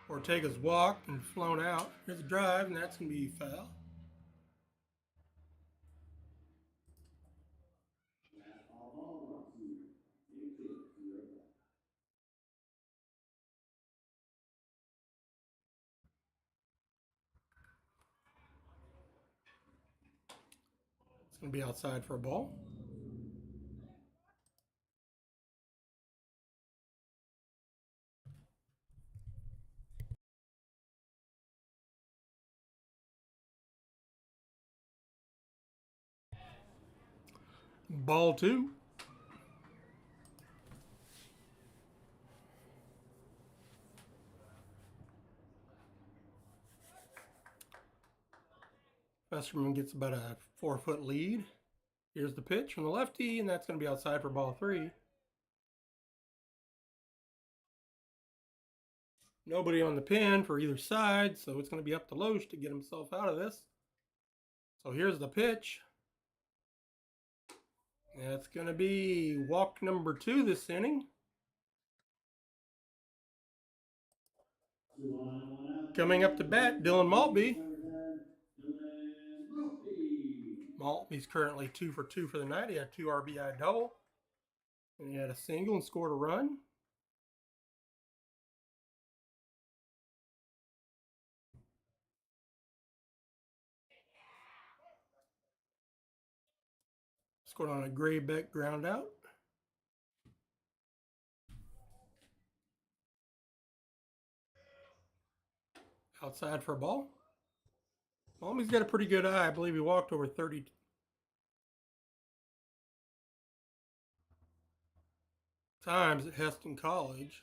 Ortega's walked and flown out. Here's a drive, and that's going to be foul. It's going to be outside for a ball. Ball 2. Festerman gets about a 4-foot lead. Here's the pitch from the lefty, and that's going to be outside for ball 3. Nobody on the pin for either side, so it's going to be up to Loesch to get himself out of this. So here's the pitch. That's going to be walk number 2 this inning. Coming up to bat, Dylan Maltby. Maltby's currently 2 for 2 for the night. He had 2 RBI double. And he had a single and scored a run. Scored on a gray Beck ground out. Outside for a ball. Maltby's got a pretty good eye. I believe he walked over 30 times at Heston College.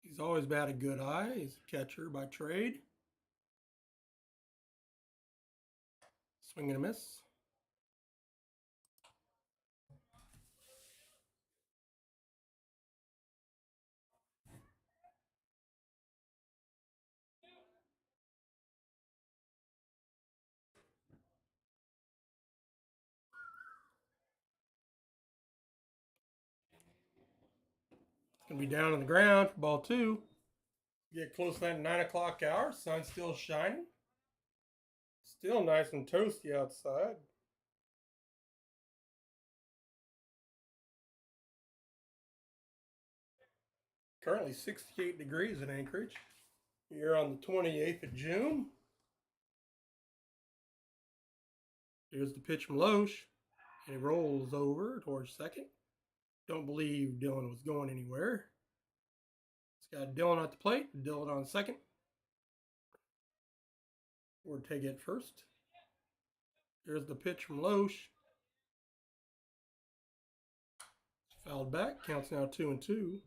He's always had a good eye. He's a catcher by trade. Swing and a miss. It's going to be down on the ground for ball 2. Get close to that 9 o'clock hour. Sun's still shining. Still nice and toasty outside. Currently 68 degrees in Anchorage. Here on the 28th of June. Here's the pitch from Loesch. And he rolls over towards second. Don't believe Dylan was going anywhere. It's got Dylan at the plate. Dylan on second. Ortega at first. There's the pitch from Loesch. Fouled back. Counts now 2-2.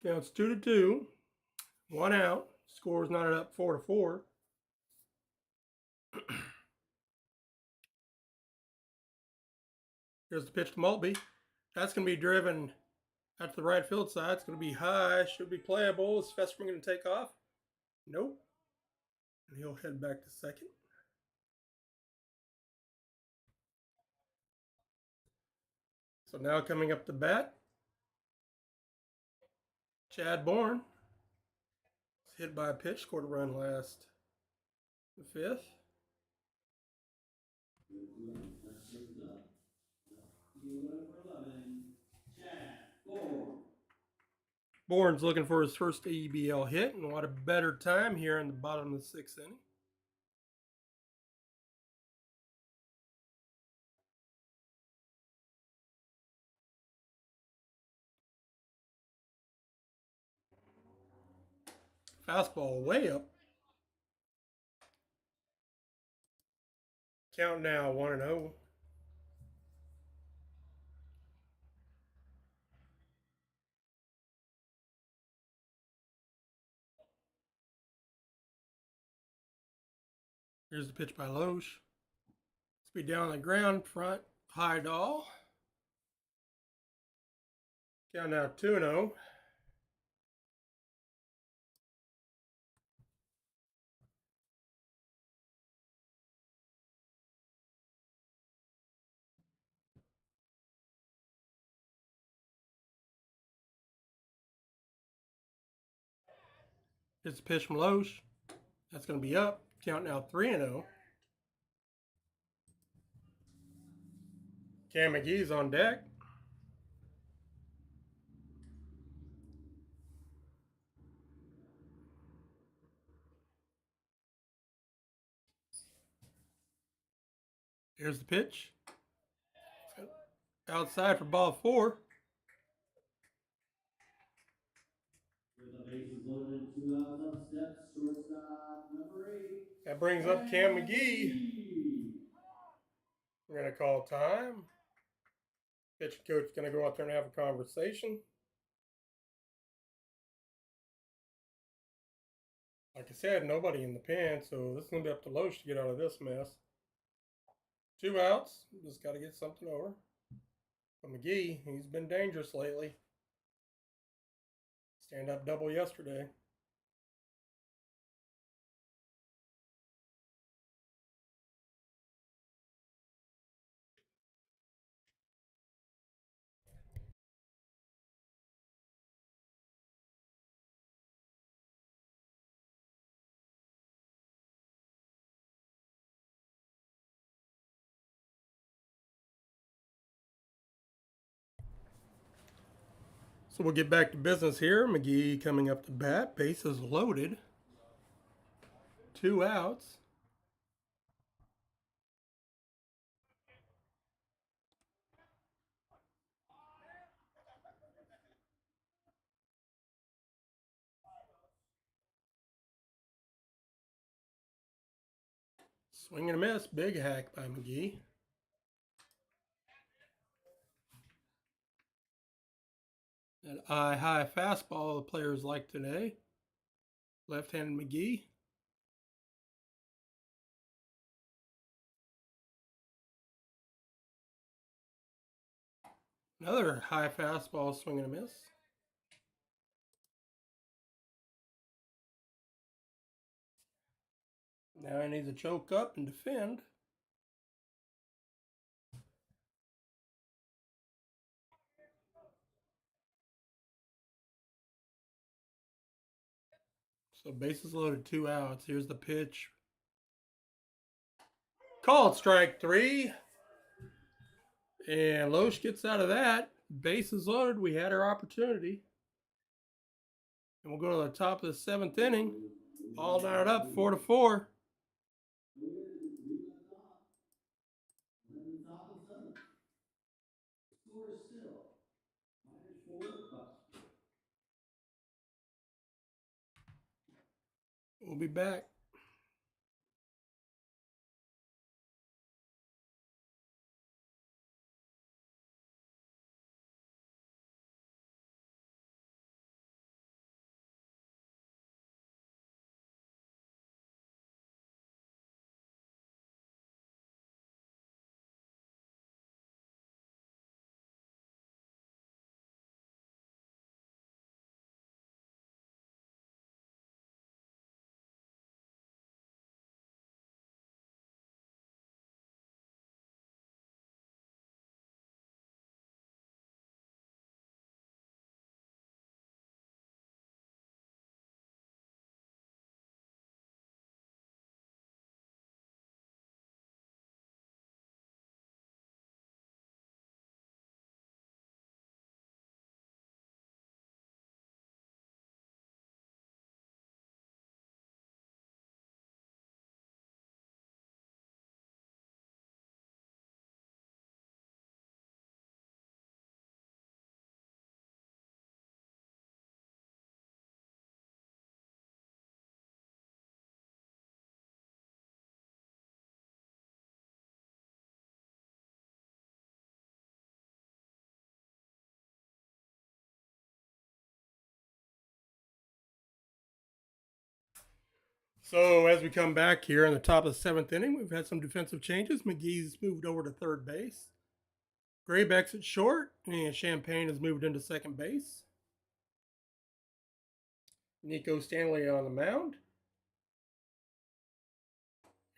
Counts 2-2. 1 out. Score's knotted up 4-4. Here's the pitch to Maltby. That's going to be driven out to the right field side. It's going to be high. Should be playable. Is Fesserman going to take off? Nope. And he'll head back to second. So now coming up to bat, Chad Bourne. Hit by a pitch, scored a run last the fifth. Bourne's looking for his first EBL hit, and what a better time here in the bottom of the sixth inning. Fastball way up. Count now 1-0. Here's the pitch by Loesch. Speed down on the ground, front, high doll. Count now 2-0. Here's the pitch from Loesch. That's going to be up. Count now 3-0. Cam McGee's on deck. Here's the pitch. Outside for ball 4. With the bases loaded and 2 outs up steps, shortstop number 8. That brings up Cam McGee. We're going to call time. Pitching coach is going to go out there and have a conversation. Like I said, nobody in the pen, so this is going to be up to Loesch to get out of this mess. 2 outs. Just got to get something over. But McGee, he's been dangerous lately. Stand up double yesterday. So we'll get back to business here. McGee coming up to bat. Bases loaded. 2 outs. Swing and a miss. Big hack by McGee. That high fastball the players like today. Left-handed McGee. Another high fastball, swing and a miss. Now he needs to choke up and defend. So bases loaded, 2 outs. Here's the pitch. Called strike 3. And Loesch gets out of that. Bases loaded. We had our opportunity. And we'll go to the top of the 7th inning. All knotted up, 4-4. We'll be back. So as we come back here in the top of the seventh inning, we've had some defensive changes. McGee's moved over to third base. Graybeck's at short, and Champagne has moved into second base. Nico Stanley on the mound.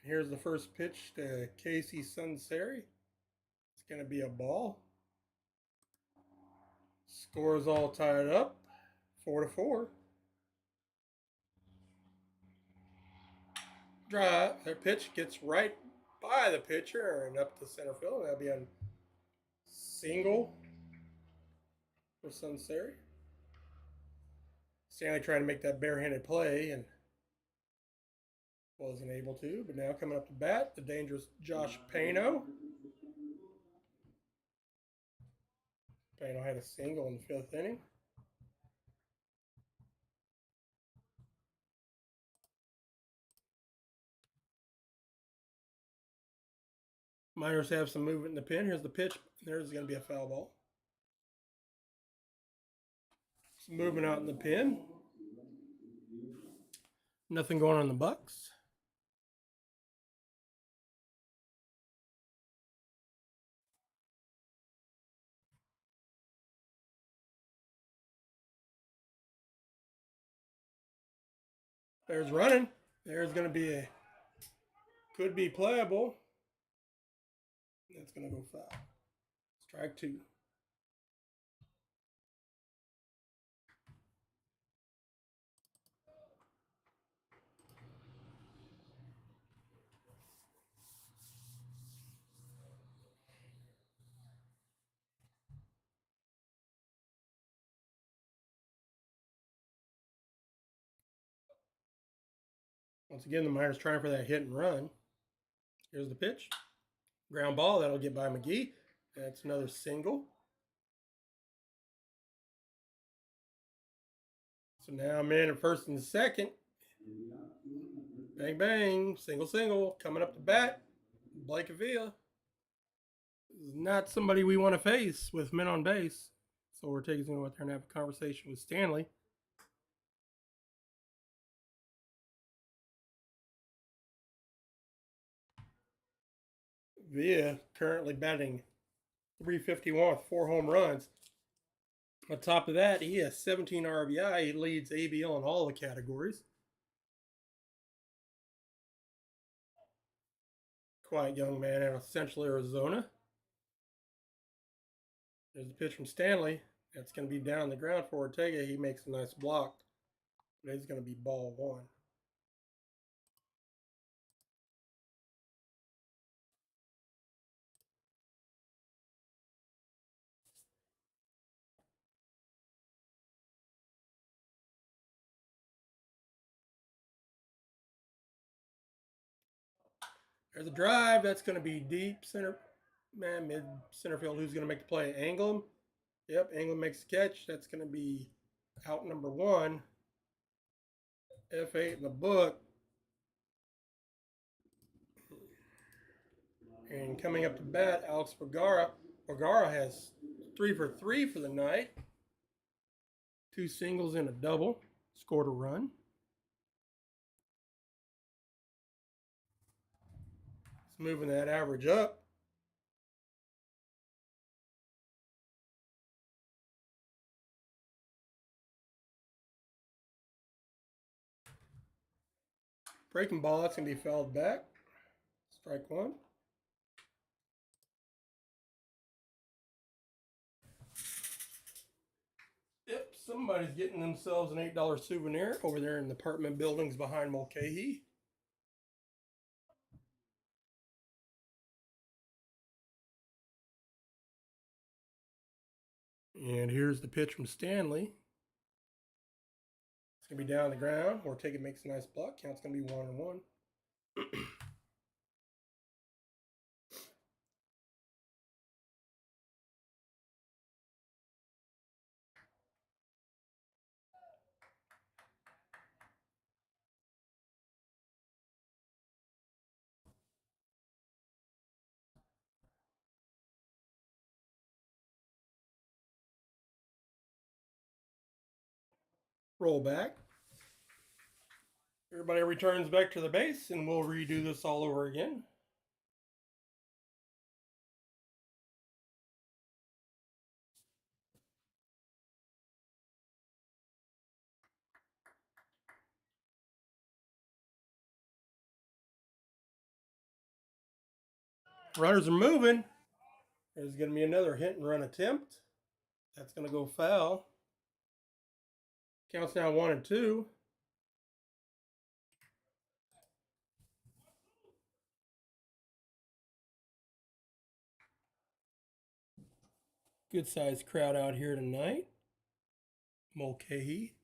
Here's the first pitch to Casey Sunseri. It's going to be a ball. Score is all tied up, 4-4. Drive. Their pitch gets right by the pitcher and up to center field. That'll be a single for Sunseri. Stanley trying to make that barehanded play and wasn't able to. But now coming up to bat, the dangerous Josh Pano. Pano had a single in the fifth inning. Miners have some movement in the pin. Here's the pitch. There's going to be a foul ball. Some movement out in the pin. Nothing going on the Bucs. There's running. There's going to be a, could be playable. That's going to go foul. Strike two. Once again, the Miners trying for that hit and run. Here's the pitch. Ground ball. That'll get by McGee. That's another single. So now I'm in at first and second. Bang, bang. Single, single. Coming up to bat. Blake Avila. This is not somebody we want to face with men on base. So Ortega's going to go out there and have a conversation with Stanley. Villa currently batting .351 with 4 home runs. On top of that, he has 17 RBI. He leads ABL in all the categories. Quiet young man out of Central Arizona. There's a pitch from Stanley. That's going to be down on the ground for Ortega. He makes a nice block. But it's going to be ball one. There's a drive. That's going to be deep center, mid center field. Who's going to make the play? Anglem. Yep, Anglem makes the catch. That's going to be out number one. F8 in the book. And coming up to bat, Alex Vergara. Vergara has 3 for 3 for the night. 2 singles and a double. Scored a run. It's moving that average up. Breaking ball, that's going to be fouled back. Strike one. Yep, somebody's getting themselves an $8 souvenir over there in the apartment buildings behind Mulcahy. And here's the pitch from Stanley. It's going to be down the ground. Ortega makes a nice block. Count's going to be 1-1. Roll back. Everybody returns back to the base, and we'll redo this all over again. Runners are moving. There's going to be another hit and run attempt. That's going to go foul. Counts now 1-2. Good sized crowd out here tonight. Mulcahy.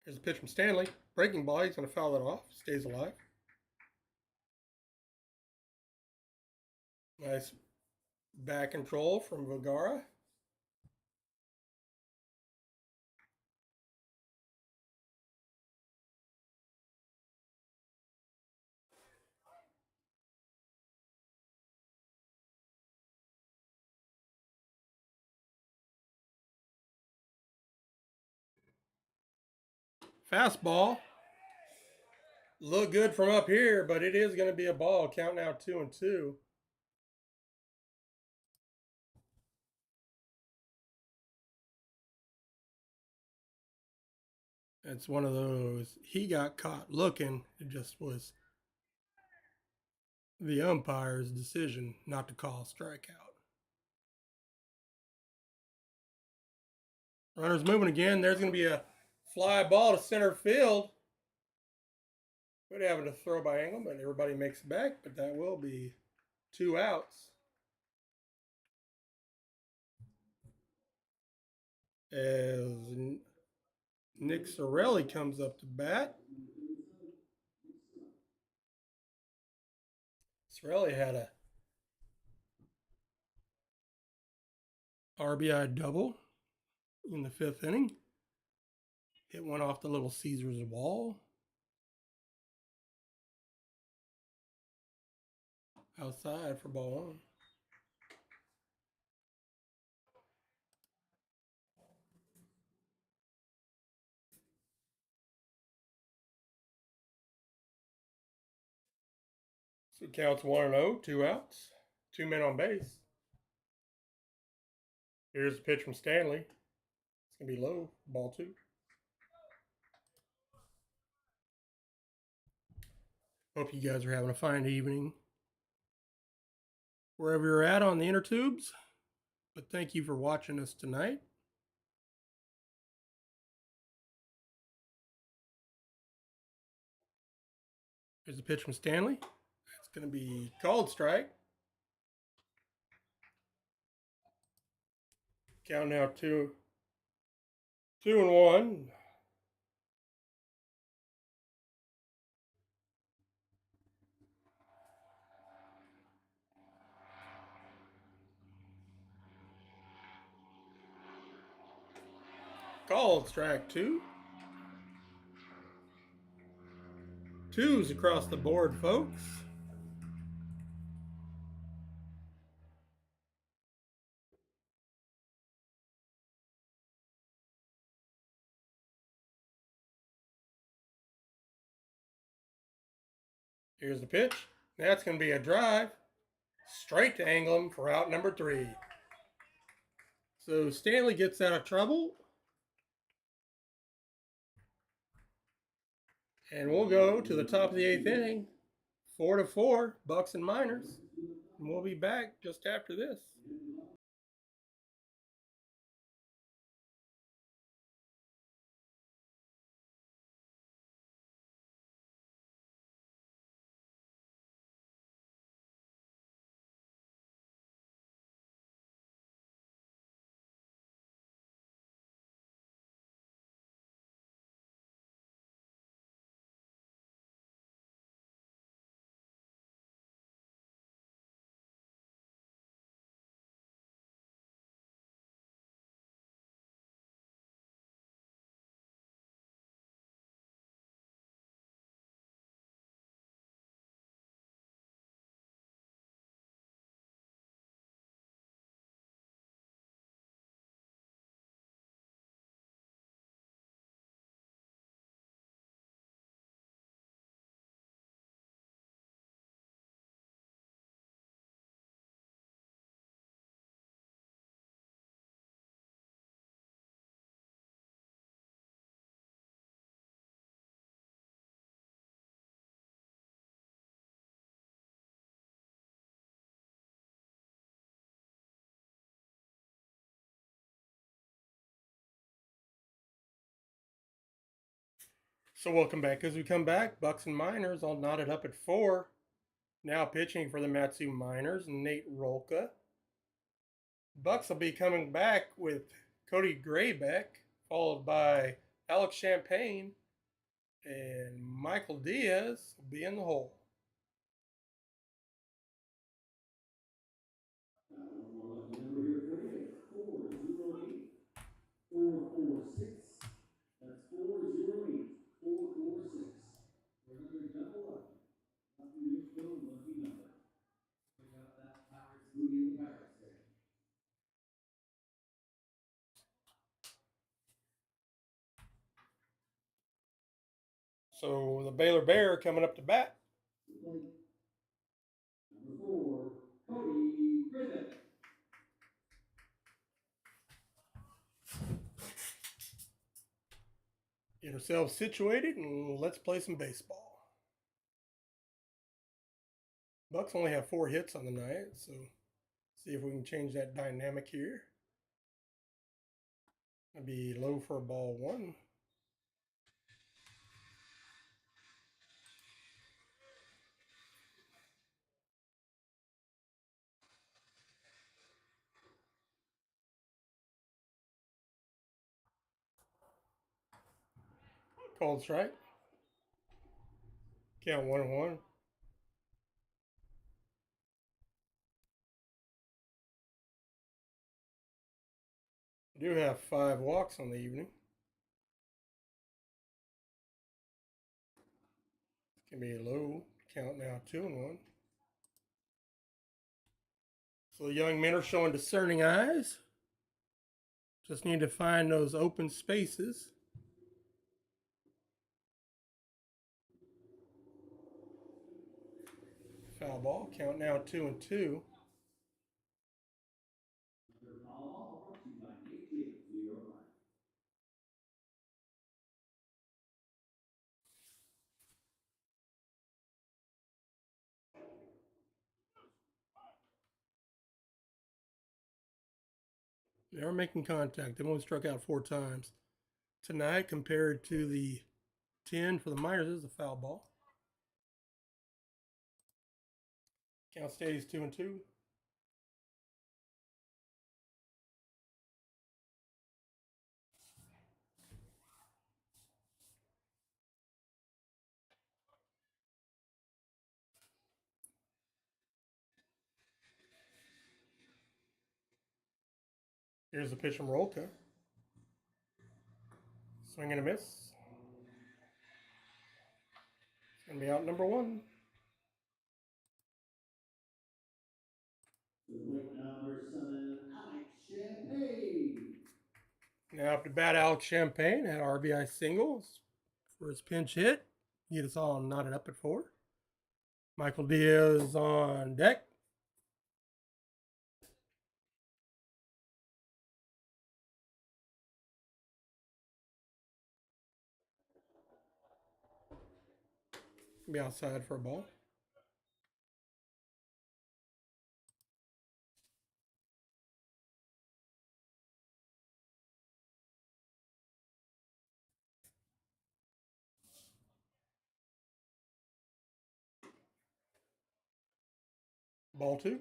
Here's a pitch from Stanley. Breaking ball. He's going to foul it off. Stays alive. Nice back control from Vergara. Fastball. Look good from up here, but it is going to be a ball. Count now 2-2. It's one of those, he got caught looking. It just was the umpire's decision not to call a strikeout. Runners moving again. There's going to be a fly ball to center field. We'd have to throw by angle, but everybody makes it back. But that will be 2 outs. As Nick Sorelli comes up to bat. Sorelli had a RBI double in the 5th inning. Hit one off the Little Caesars wall. Outside for ball 1. So it counts 1-0, 2 outs, 2 men on base. Here's the pitch from Stanley. It's going to be low, ball 2. Hope you guys are having a fine evening wherever you're at on the inner tubes. But thank you for watching us tonight. Here's the pitch from Stanley. It's going to be called strike. Count now 2-1. Called strike two. Twos across the board, folks. Here's the pitch. That's going to be a drive straight to Anglem for out number 3. So Stanley gets out of trouble. And we'll go to the top of the 8th inning. 4-4, Bucs and Miners. And we'll be back just after this. So welcome back. As we come back, Bucs and Miners all knotted up at 4. Now pitching for the Matsu Miners, Nate Rolka. Bucs will be coming back with Cody Graybeck, followed by Alex Champagne, and Michael Diaz will be in the hole. Number here for you, 408 446. That's 408 446. For another double up. Lucky Mitchell, lucky number. Check out that Pirates movie in the Pirates there. So the Baylor Bear coming up to bat. Number 4, Cody Griffith. Get ourselves situated and let's play some baseball. Bucs only have 4 hits on the night, so see if we can change that dynamic here. That'd be low for ball 1. Called strike. Count 1-1. We do have 5 walks on the evening. Can be a low. Count now 2-1. So the young men are showing discerning eyes. Just need to find those open spaces. Foul ball. Count now 2-2. They are making contact. They've only struck out 4 times tonight compared to the 10 for the Miners. This is a foul ball. Count stays 2-2. Here's the pitch from Rolka. Swing and a miss. It's going to be out number 1. To the plate, number 7, Alex Champagne. Now up to bat, Alex Champagne had RBI singles for his pinch hit. Get us all knotted up at 4. Michael Diaz on deck. Be outside for a ball. Ball 2.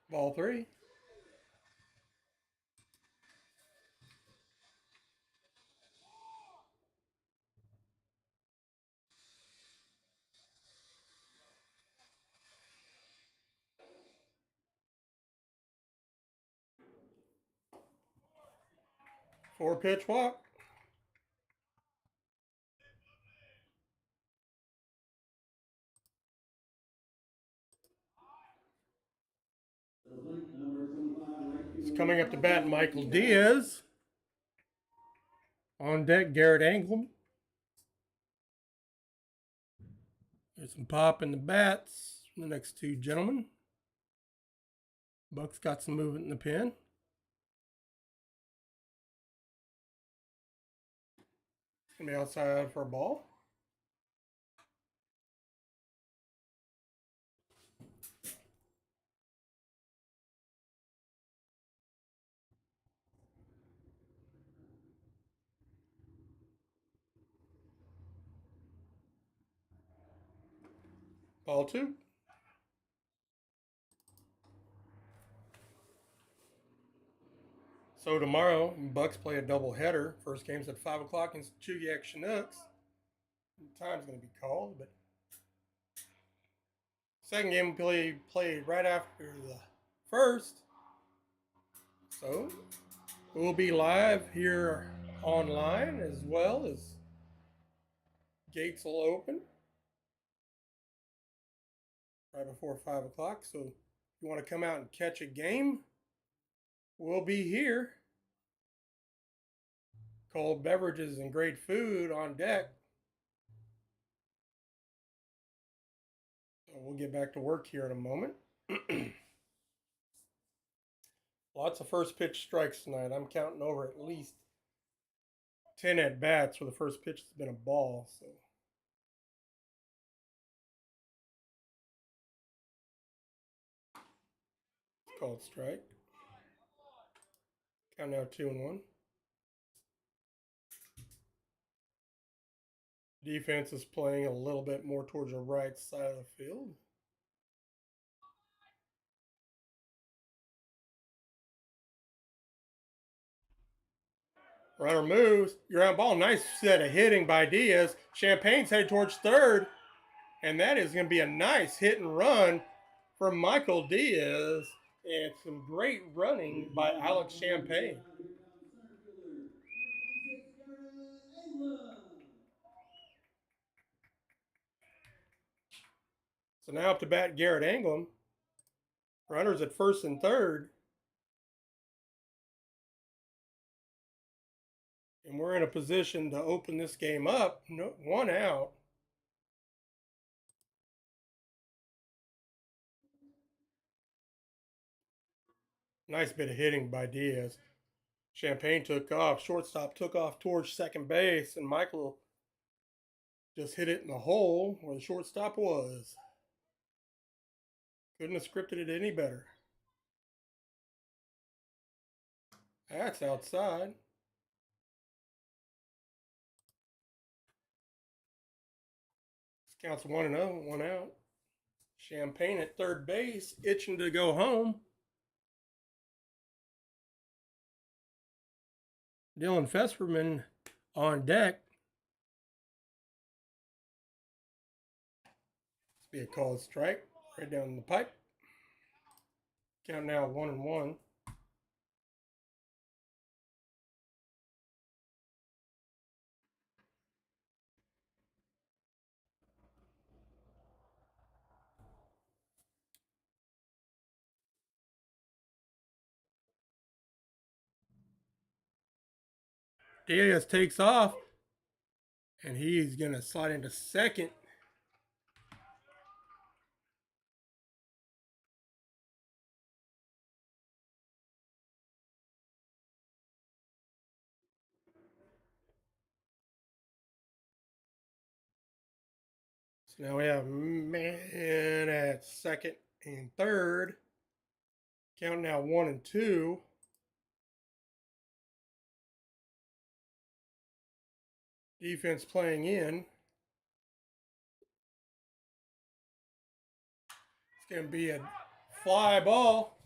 Ball 3. Four pitch walk. To the plate, number 25, right fielder. It's coming up to bat, Michael Diaz. On deck, Garrett Anglim. There's some pop in the bats from the next 2 gentlemen. Bucks got some movement in the pen. It's going to be outside for a ball. Ball 2. So tomorrow, Bucks play a doubleheader. First game's at 5 o'clock against Chugiak Chinooks. The time's going to be called, but second game will be played right after the first. So we'll be live here online as well as gates will open right before 5 o'clock. So if you want to come out and catch a game, we'll be here. Cold beverages and great food on deck. So we'll get back to work here in a moment. Lots of first pitch strikes tonight. I'm counting over at least 10 at bats where the first pitch has been a ball. So it's called strike. Count now 2-1. Defense is playing a little bit more towards the right side of the field. Runner moves. Ground ball. Nice set of hitting by Diaz. Champagne's headed towards third. And that is going to be a nice hit and run from Michael Diaz. And some great running by Alex Champagne. So now up to bat Garrett Anglim. Runners at first and third. And we're in a position to open this game up. 1 out. Nice bit of hitting by Diaz. Champagne took off. Shortstop took off towards second base. And Michael just hit it in the hole where the shortstop was. Couldn't have scripted it any better. That's outside. This counts 1-0, 1 out. Champagne at third base, itching to go home. Dylan Fesperman on deck. Be a called strike right down the pipe. Count now 1-1. Diaz takes off, and he's going to slide into second. So now we have man at second and third. Count now 1-2. Defense playing in. It's going to be a fly ball.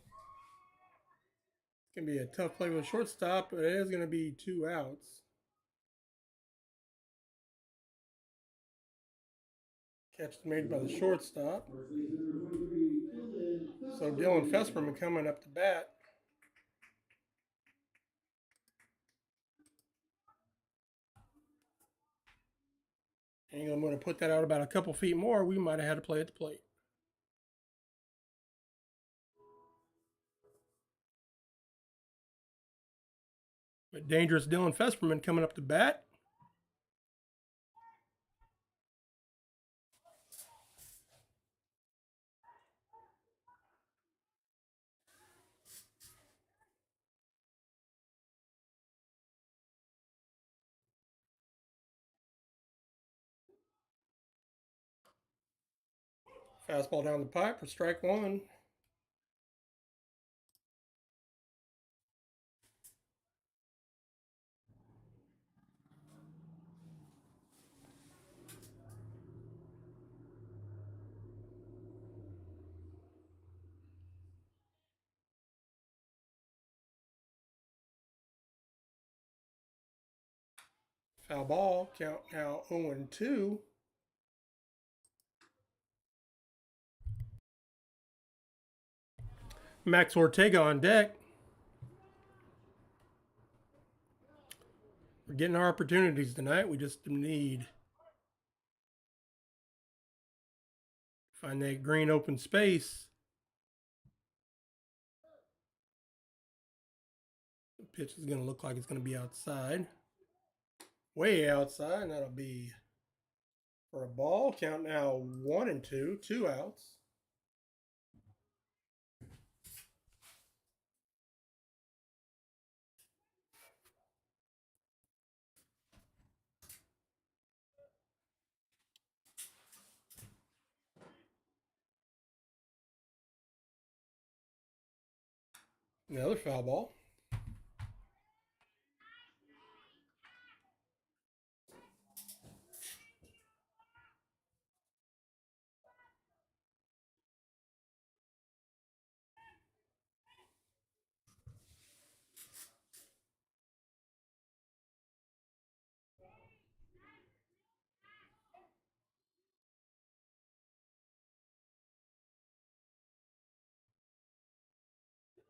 It's going to be a tough play with a shortstop, but it is going to be 2 outs. Catch made by the shortstop. So Dylan Fesperman coming up to bat. England would have put that out about a couple feet more. We might have had to play at the plate. But dangerous Dylan Fesperman coming up to bat. Fastball down the pipe for strike 1. Foul ball. Count now 0-2. Max Ortega on deck. We're getting our opportunities tonight. We just need to find that green open space. The pitch is going to look like it's going to be outside. Way outside, and that'll be for a ball. Count now 1-2. 2 outs. Another foul ball.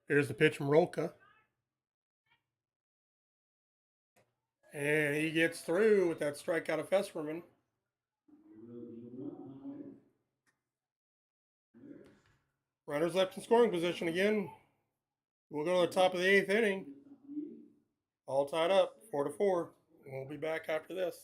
Here's the pitch from Rolka. And he gets through with that strikeout of Fesperman. Runners left in scoring position again. We'll go to the top of the 8th inning. All tied up, 4-4. We'll be back after this.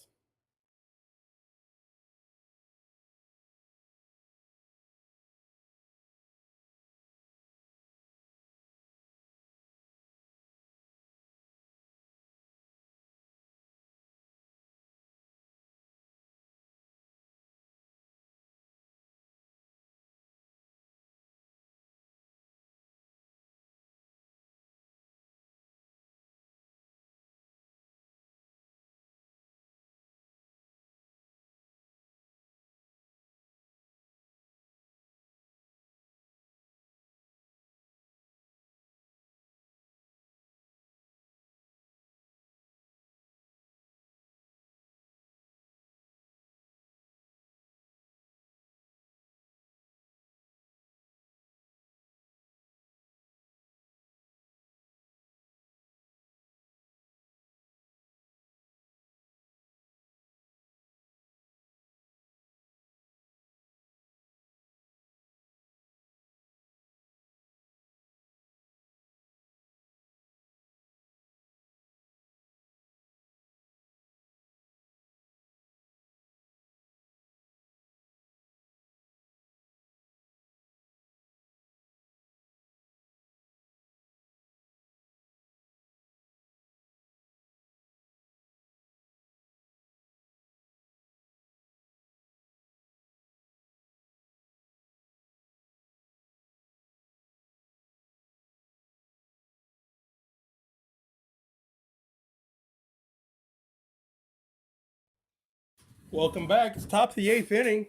Welcome back. It's top of the 8th inning.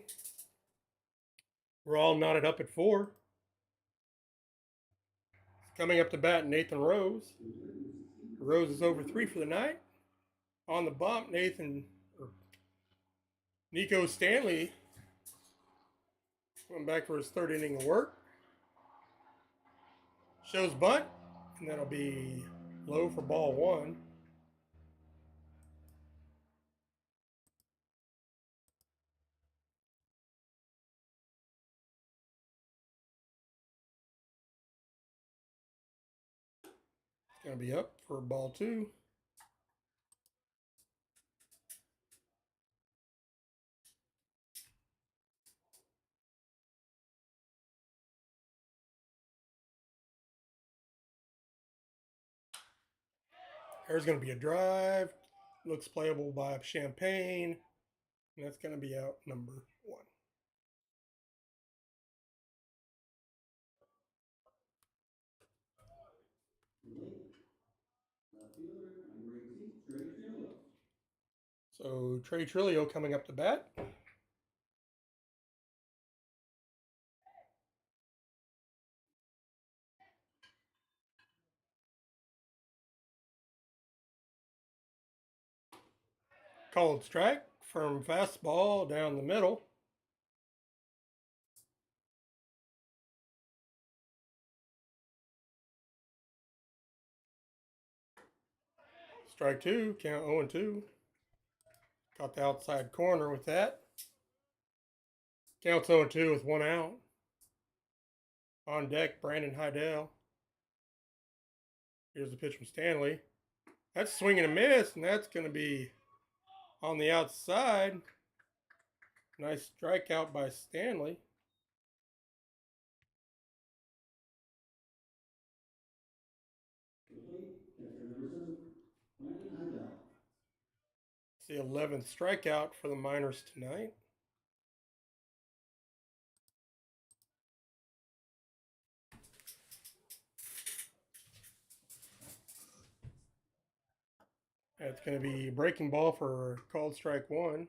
We're all knotted up at 4. Coming up to bat, Nathan Rose. Rose is over 3 for the night. On the bump, Nico Stanley went back for his 3rd inning of work. Shows bunt, and that'll be low for ball 1. It's going to be up for ball 2. There's going to be a drive. Looks playable by Champagne. And that's going to be out number 1. So Trey Trillo coming up to bat. Called strike from fastball down the middle. Strike 2, count 0-2. Got the outside corner with that. Counts 0-2 with 1 out. On deck, Brandon Heidel. Here's the pitch from Stanley. That's swing and a miss, and that's going to be on the outside. Nice strikeout by Stanley. It's the 11th strikeout for the Miners tonight. That's going to be breaking ball for called strike 1.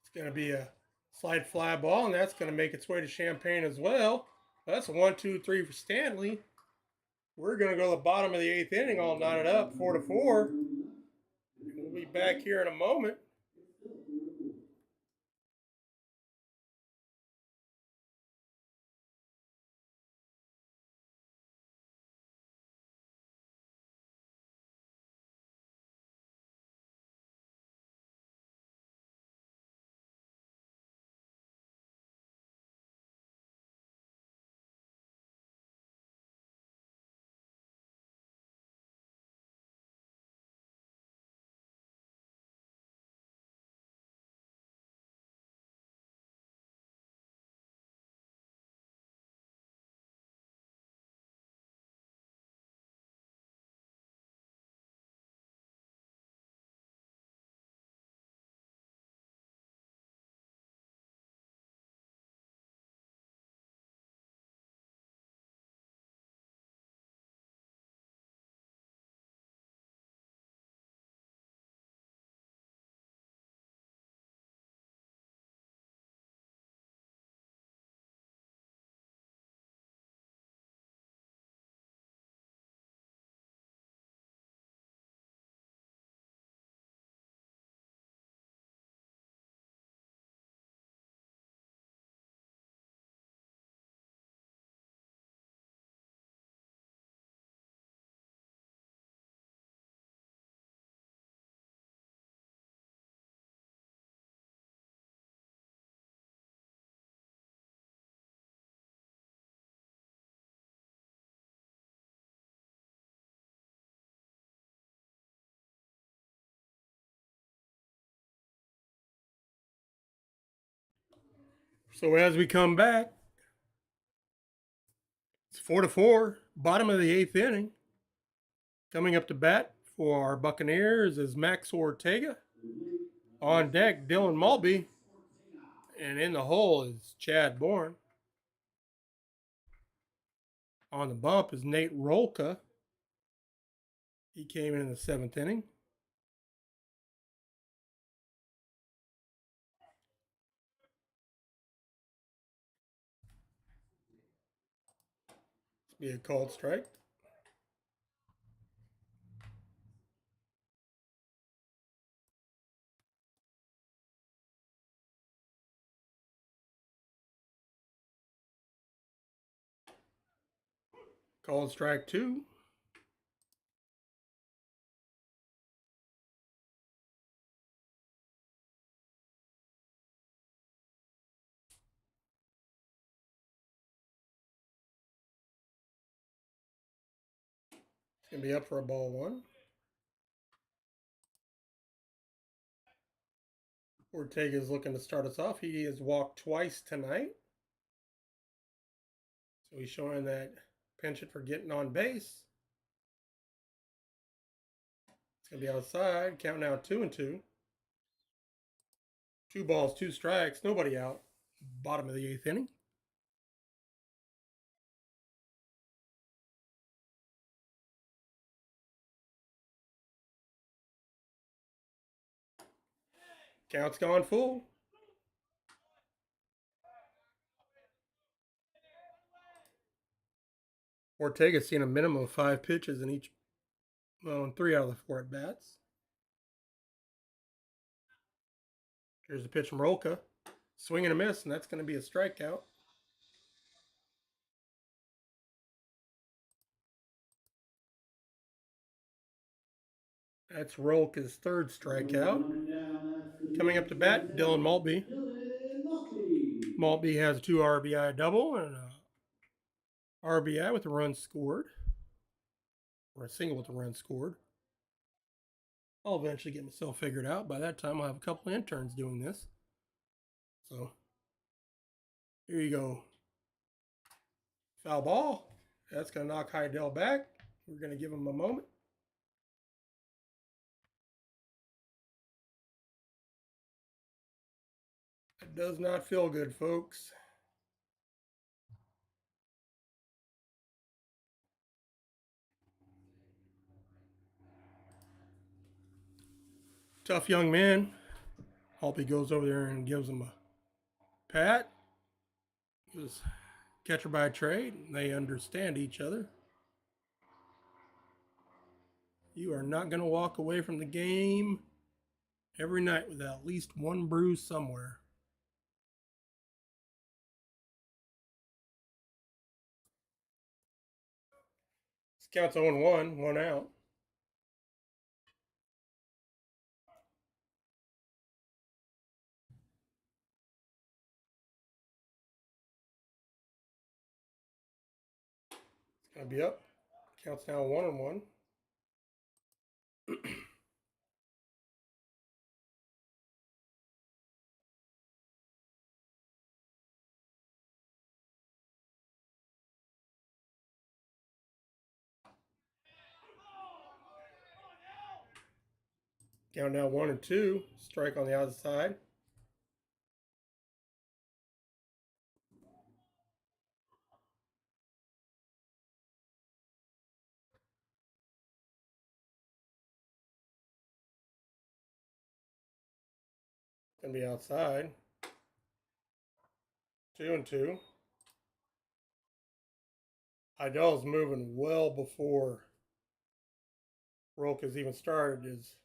It's going to be a slide fly ball, and that's going to make its way to Champagne as well. That's a 1-2-3 for Stanley. We're going to go to the bottom of the 8th inning, all knotted up, 4-4. We'll be back here in a moment. So as we come back, it's 4-4, bottom of the 8th inning. Coming up to bat for our Buccaneers is Max Ortega. On deck, Dylan Mulby. And in the hole is Chad Bourne. On the bump is Nate Rolka. He came in the 7th inning. Be a called strike. Called strike 2. It's going to be up for a ball 1. Ortega's looking to start us off. He has walked twice tonight. So he's showing that penchant for getting on base. It's going to be outside. Count now 2-2. 2 balls, 2 strikes. Nobody out. Bottom of the 8th inning. Count's gone full. Ortega's seen a minimum of 5 pitches in each, well, in 3 out of the 4 at bats. Here's the pitch from Rolka. Swing and a miss, and that's going to be a strikeout. That's Rolka's 3rd strikeout. Coming up to bat, Dylan Maltby. Maltby has a 2 RBI double and a RBI with a run scored. Or a single with a run scored. I'll eventually get myself figured out. By that time, I'll have a couple of interns doing this. So, here you go. Foul ball. That's going to knock Heidel back. We're going to give him a moment. It does not feel good, folks. Tough young man. Hope he goes over there and gives him a pat. He was catcher by trade. They understand each other. You are not going to walk away from the game every night without at least one bruise somewhere. This counts 0-1, 1 out. It's going to be up. Counts now 1-1. Count now 1-2. Strike on the outside. Going to be outside. 2-2. Heidel's moving well before Rolka's even started his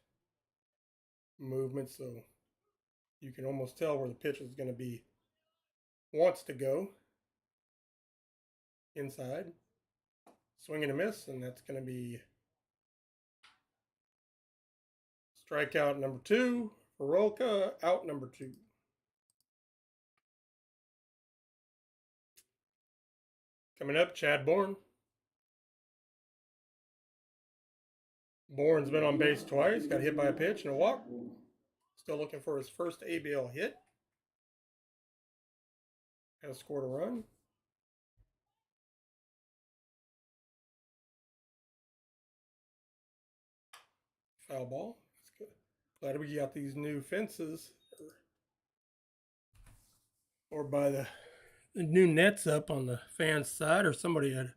movement, so you can almost tell where the pitch is going to be. Wants to go inside. Swing and a miss, and that's going to be strikeout number 2 for Rolka, out number 2. Coming up, Chad Bourne. Bourne's been on base twice, got hit by a pitch and a walk. Still looking for his first ABL hit. Has scored a run. Foul ball. That's good. Glad we got these new fences or by the new nets up on the fans' side, or somebody had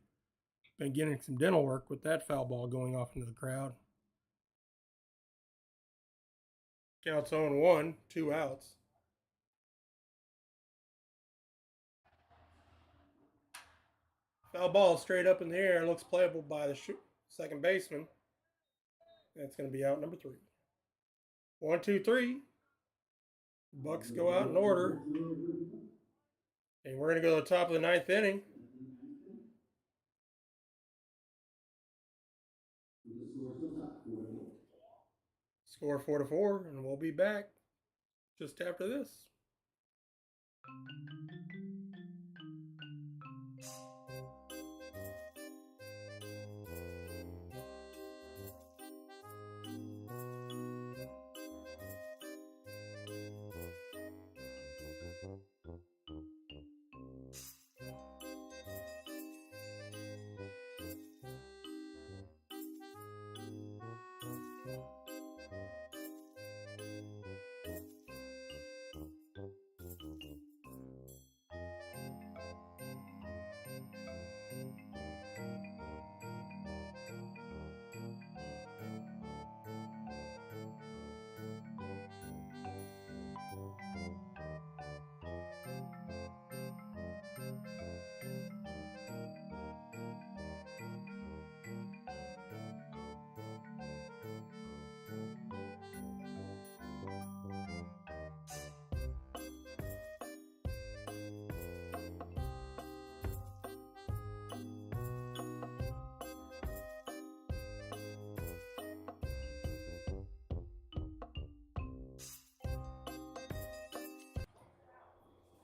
Been getting some dental work with that foul ball going off into the crowd. Counts 0-1, 2 outs. Foul ball straight up in the air. Looks playable by the second baseman. That's going to be out number 3. 1, 2, 3. Bucs go out in order. And we're going to go to the top of the 9th inning. Score 4-4, and we'll be back just after this.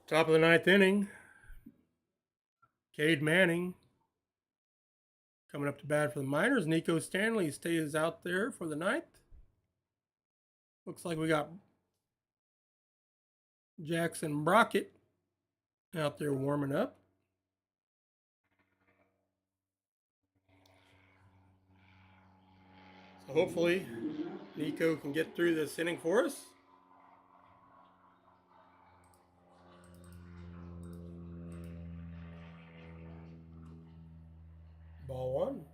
Top of the 9th inning. Cade Manning coming up to bat for the Miners. Nico Stanley stays out there for the 9th. Looks like we got Jackson Brockett out there warming up. So hopefully Nico can get through this inning for us. Ball 1.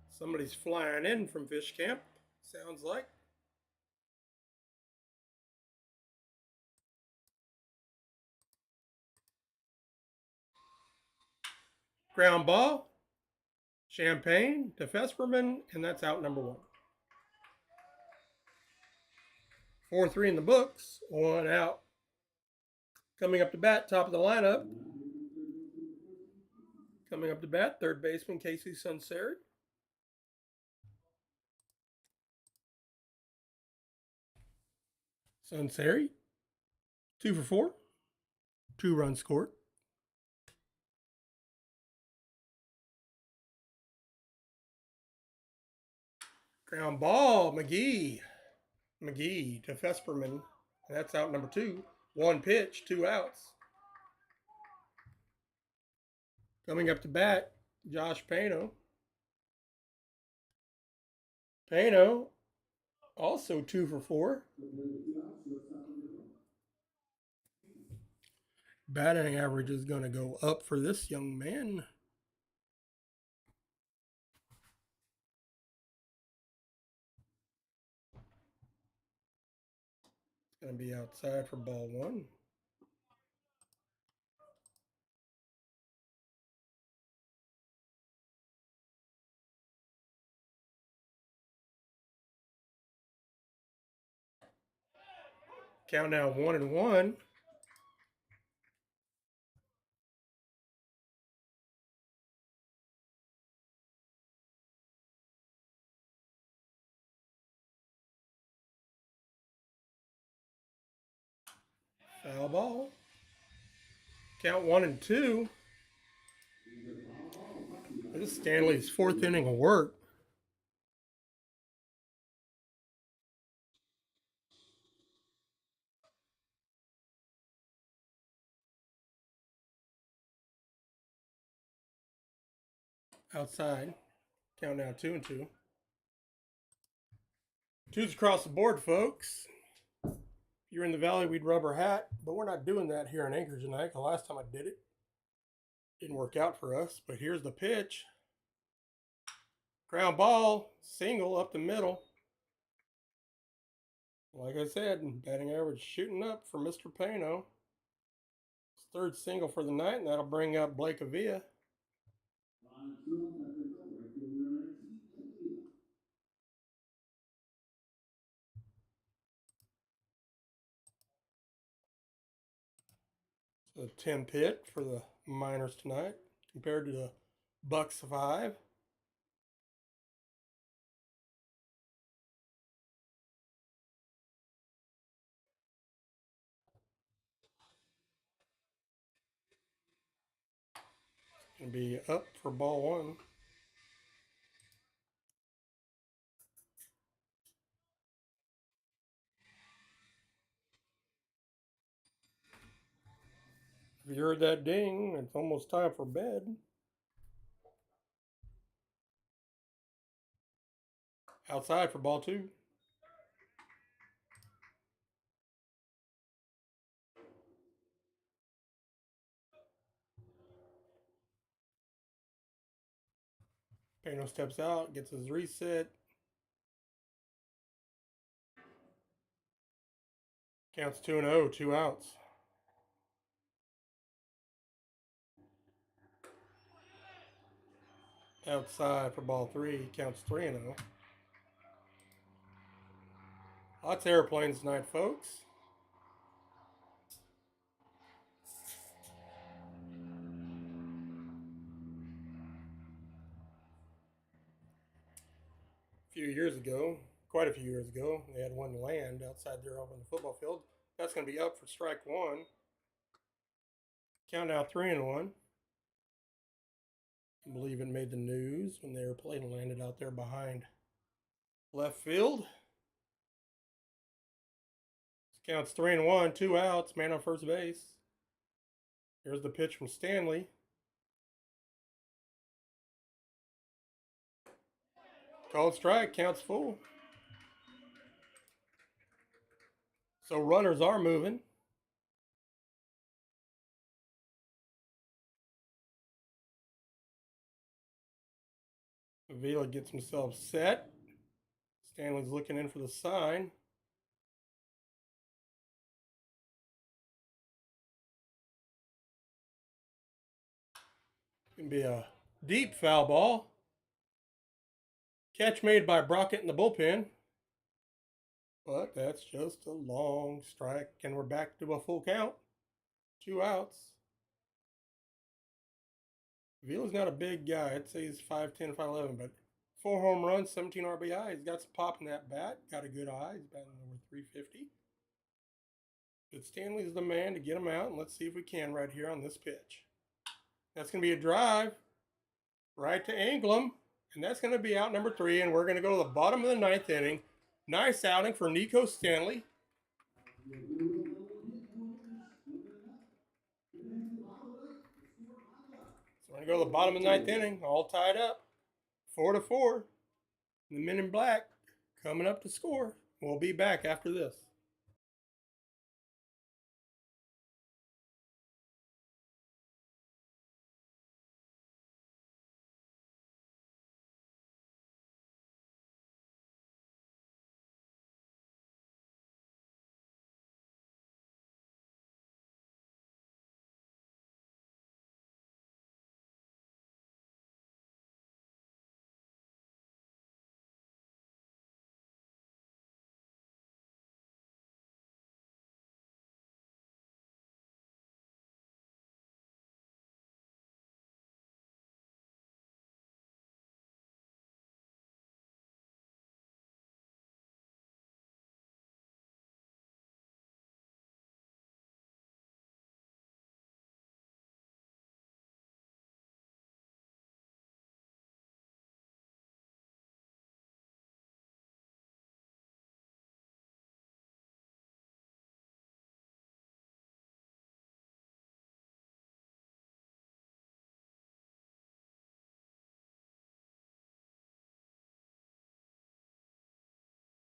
Somebody's flying in from fish camp, sounds like. Ground ball. Champagne to Fesperman, and that's out number 1. 4-3 in the books. 1 out. Coming up to bat, top of the lineup. Coming up to bat, third baseman Casey Sunseri. Sunseri, 2 for 4. 2 runs scored. Ground ball, McGee to Fesperman. That's out number 2. 1 pitch, 2 outs. Coming up to bat, Josh Pano. Pano, also 2 for 4. Batting average is going to go up for this young man. It's going to be outside for ball 1. Count now 1-1. Foul ball. Count 1-2. This is Stanley's 4th inning of work. Outside. Count now 2-2. 2s across the board, folks. If you're in the valley, we'd rubber hat, but we're not doing that here in Anchorage tonight. The last time I did it, didn't work out for us. But here's the pitch. Ground ball, single up the middle. Like I said, batting average shooting up for Mr. Pano. His third single for the night, and that'll bring up Blake Avila. So a 10th hit for the Miners tonight compared to the Bucs 5. Gonna be up for ball one. If you heard that ding, it's almost time for bed. Outside for ball two. Pano steps out, gets his reset. Counts 2-0, 2 outs. Outside for ball three, counts 3-0. Lots of airplanes tonight, folks. A few years ago, quite a few years ago, they had one land outside there over on the football field. That's going to be up for strike one. Count out 3-1. I believe it made the news when the airplane landed out there behind left field. Counts 3-1, 2 outs, man on first base. Here's the pitch from Stanley. Called strike, counts full. So runners are moving. Avila gets himself set. Stanley's looking in for the sign. Gonna be a deep foul ball. Catch made by Brockett in the bullpen. But that's just a long strike, and we're back to a full count. 2 outs. Avila's not a big guy. I'd say he's 5'10", 5'11", but 4 home runs, 17 RBI. He's got some pop in that bat. Got a good eye. He's batting over 350. But Stanley's the man to get him out, and let's see if we can right here on this pitch. That's going to be a drive right to Anglem, and that's going to be out number 3, and we're going to go to the bottom of the 9th inning. Nice outing for Nico Stanley. So we're going to go to the bottom of the 9th inning, all tied up, 4-4. The men in black coming up to score. We'll be back after this.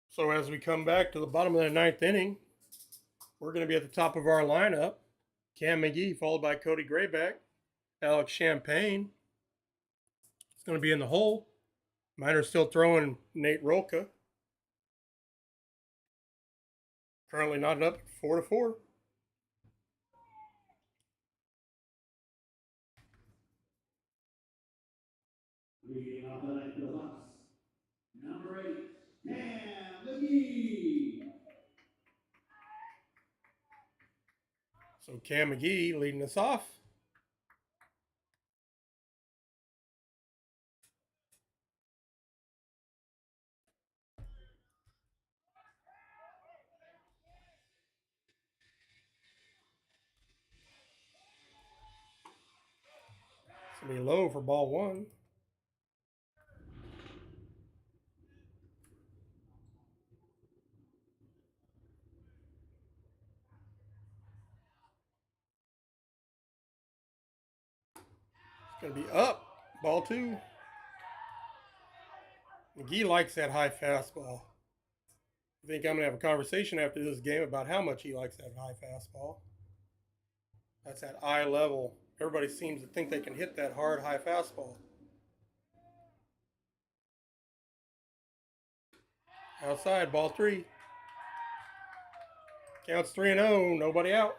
So as we come back to the bottom of the 9th inning, we're going to be at the top of our lineup. Cam McGee, followed by Cody Grayback. Alex Champagne is going to be in the hole. Miner's still throwing Nate Rolka. Currently knotted up 4-4. Leading off the night for the Bucs, number 8, Cam McGee. So Cam McGee leading us off. It's going to be low for ball one. It's going to be up. Ball two. McGee likes that high fastball. I think I'm going to have a conversation after this game about how much he likes that high fastball. That's at eye level. Everybody seems to think they can hit that hard high fastball. Outside, ball three. Counts 3-0, nobody out.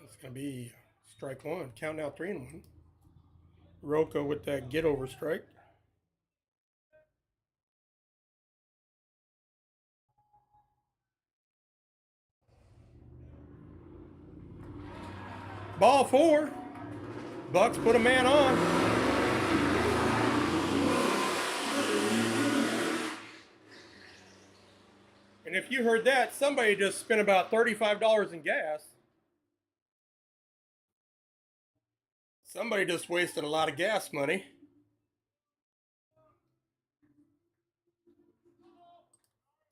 It's going to be strike one. Count now 3-1. Rocco with that get over strike. Ball four. Bucs put a man on. And if you heard that, somebody just spent about $35 in gas. Somebody just wasted a lot of gas money.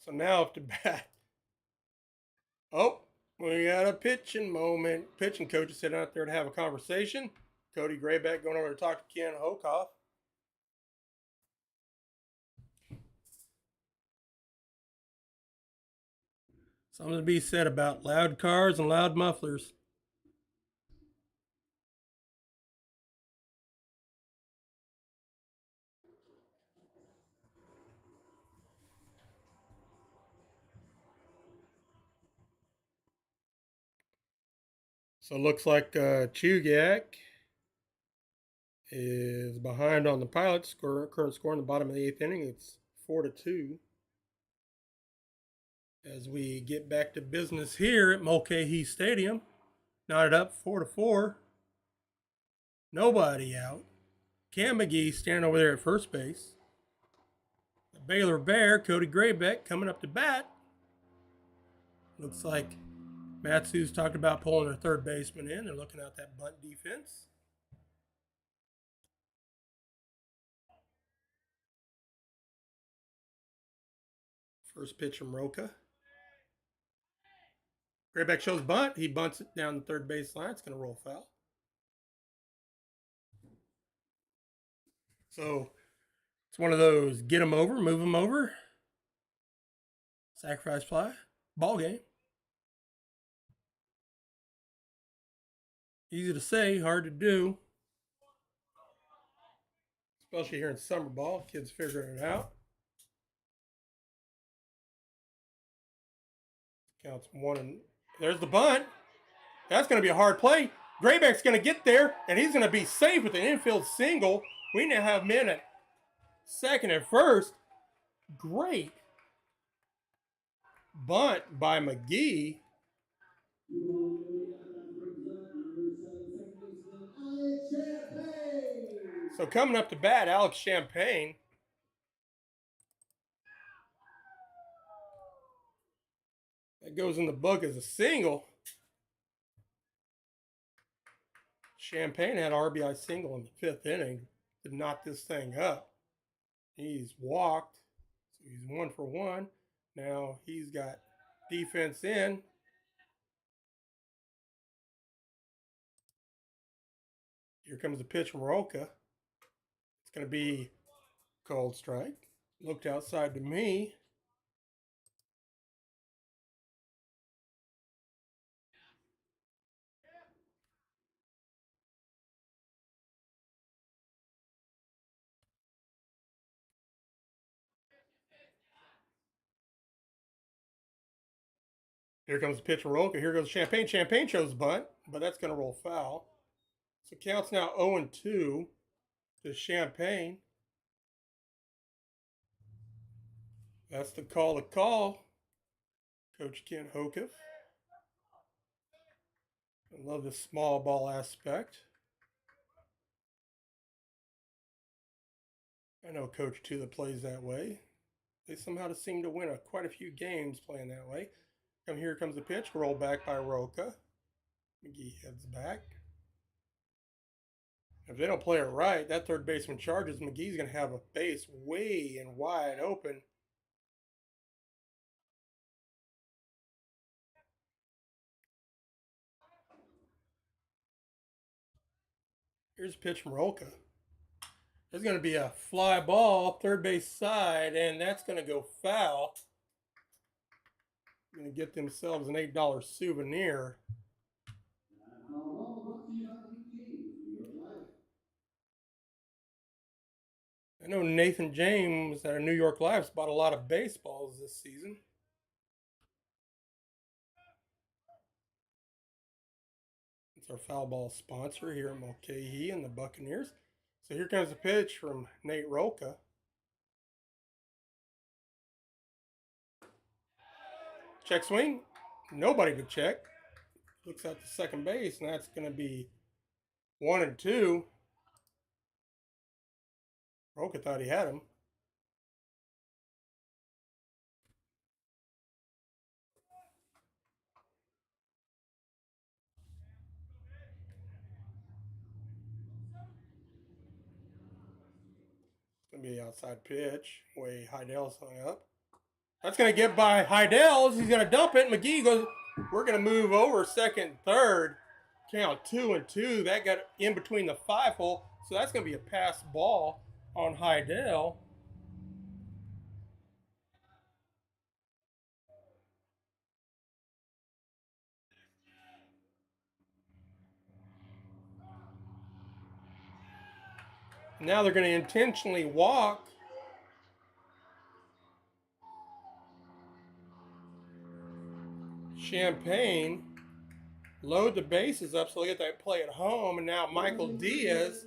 So now up to bat. Oh, we got a pitching moment. Pitching coach is sitting out there to have a conversation. Cody Grayback going over to talk to Ken Hokoff. Something to be said about loud cars and loud mufflers. So it looks like Chugak is behind on the Pilots. Current score in the bottom of the 8th inning. It's 4-2. As we get back to business here at Mulcahy Stadium, knotted up 4-4. Nobody out. Cam McGee standing over there at first base. The Baylor Bear, Cody Graybeck, coming up to bat. Looks like Matsu's talked about pulling their third baseman in. They're looking at that bunt defense. First pitch from Roca. Graybeck shows bunt. He bunts it down the third base line. It's going to roll foul. So it's one of those get them over, move them over. Sacrifice fly. Ball game. Easy to say, hard to do. Especially here in summer ball. Kids figuring it out. Counts one and there's the bunt. That's going to be a hard play. Grayback's going to get there, and he's going to be safe with an infield single. We now have men at second and first. Great bunt by McGee. So coming up to bat, Alex Champagne. That goes in the book as a single. Champagne had RBI single in the 5th inning to knock this thing up. He's walked, so he's 1 for 1. Now he's got defense in. Here comes the pitch from Roca. It's going to be cold strike. Looked outside to me. Here comes the pitch and roll. Here goes Champagne. Champagne chose bunt, but that's going to roll foul. So counts now 0-2 to Champagne. That's the call to call. Coach Kent Hokiff. I love the small ball aspect. I know Coach too that plays that way. They somehow seem to win quite a few games playing that way. Here comes the pitch. Roll back by Roca. McGee heads back. If they don't play it right, that third baseman charges. McGee's going to have a base way and wide open. Here's a pitch from Roca. There's going to be a fly ball, third base side, and that's going to go foul. Going to get themselves an $8 souvenir. I know Nathan James at New York Live's bought a lot of baseballs this season. It's our foul ball sponsor here at Mulcahy and the Buccaneers. So here comes a pitch from Nate Roca. Check swing. Nobody to check. Looks out to second base, and that's going to be 1-2. Roca thought he had him. It's going to be an outside pitch. Way Heidell's hung up. That's going to get by Heidel. He's going to dump it. McGee goes, we're going to move over second, third. Count 2-2. That got in between the 5-hole. So that's going to be a pass ball on Heidel. Now they're going to intentionally walk. Champagne. Load the bases up so they get that play at home. And now Michael Diaz.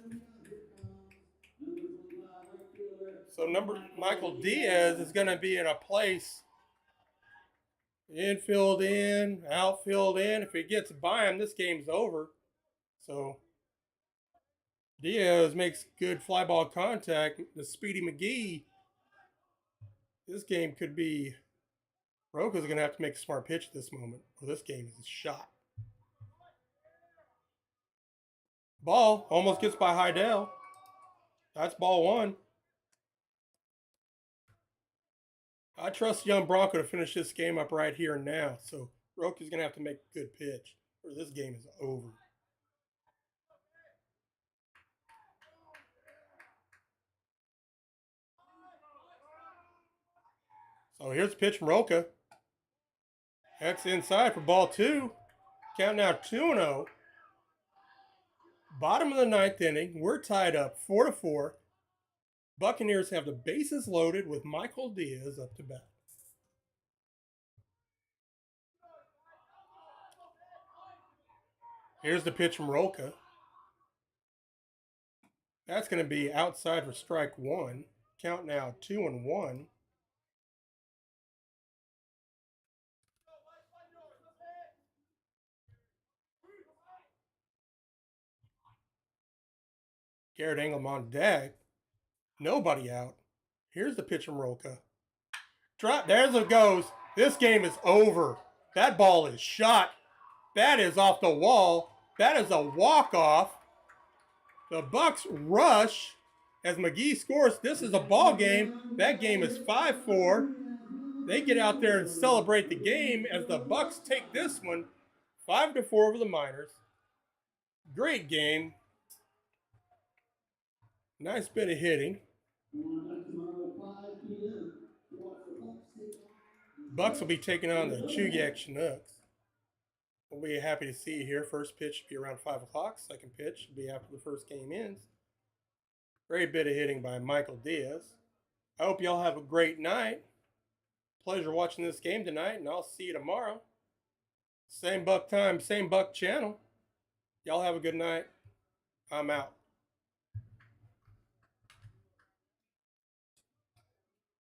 So Michael Diaz is going to be in a place. Infield in, outfield in. If he gets by him, this game's over. So Diaz makes good fly ball contact. The Speedy McGee. This game could be. Roca's going to have to make a smart pitch at this moment, or this game is a shot. Ball almost gets by Heidel. That's ball one. I trust young Bronco to finish this game up right here and now. So Roca's going to have to make a good pitch, or this game is over. So here's the pitch from Roca. That's inside for ball two. Count now 2-0. Bottom of the ninth inning. We're tied up 4-4. Buccaneers have the bases loaded with Michael Diaz up to bat. Here's the pitch from Roca. That's going to be outside for strike one. Count now 2-1. Garrett Engelman deck. Nobody out. Here's the pitch from Roca. There's it goes. This game is over. That ball is shot. That is off the wall. That is a walk-off. The Bucs rush as McGee scores. This is a ball game. That game is 5-4. They get out there and celebrate the game as the Bucs take this one 5-4 over the Miners. Great game. Nice bit of hitting. Bucs will be taking on the Chugach Chinooks. We'll be happy to see you here. First pitch should be around 5 o'clock. Second pitch should be after the first game ends. Great bit of hitting by Michael Diaz. I hope y'all have a great night. Pleasure watching this game tonight, and I'll see you tomorrow. Same Buck time, same Buck channel. Y'all have a good night. I'm out.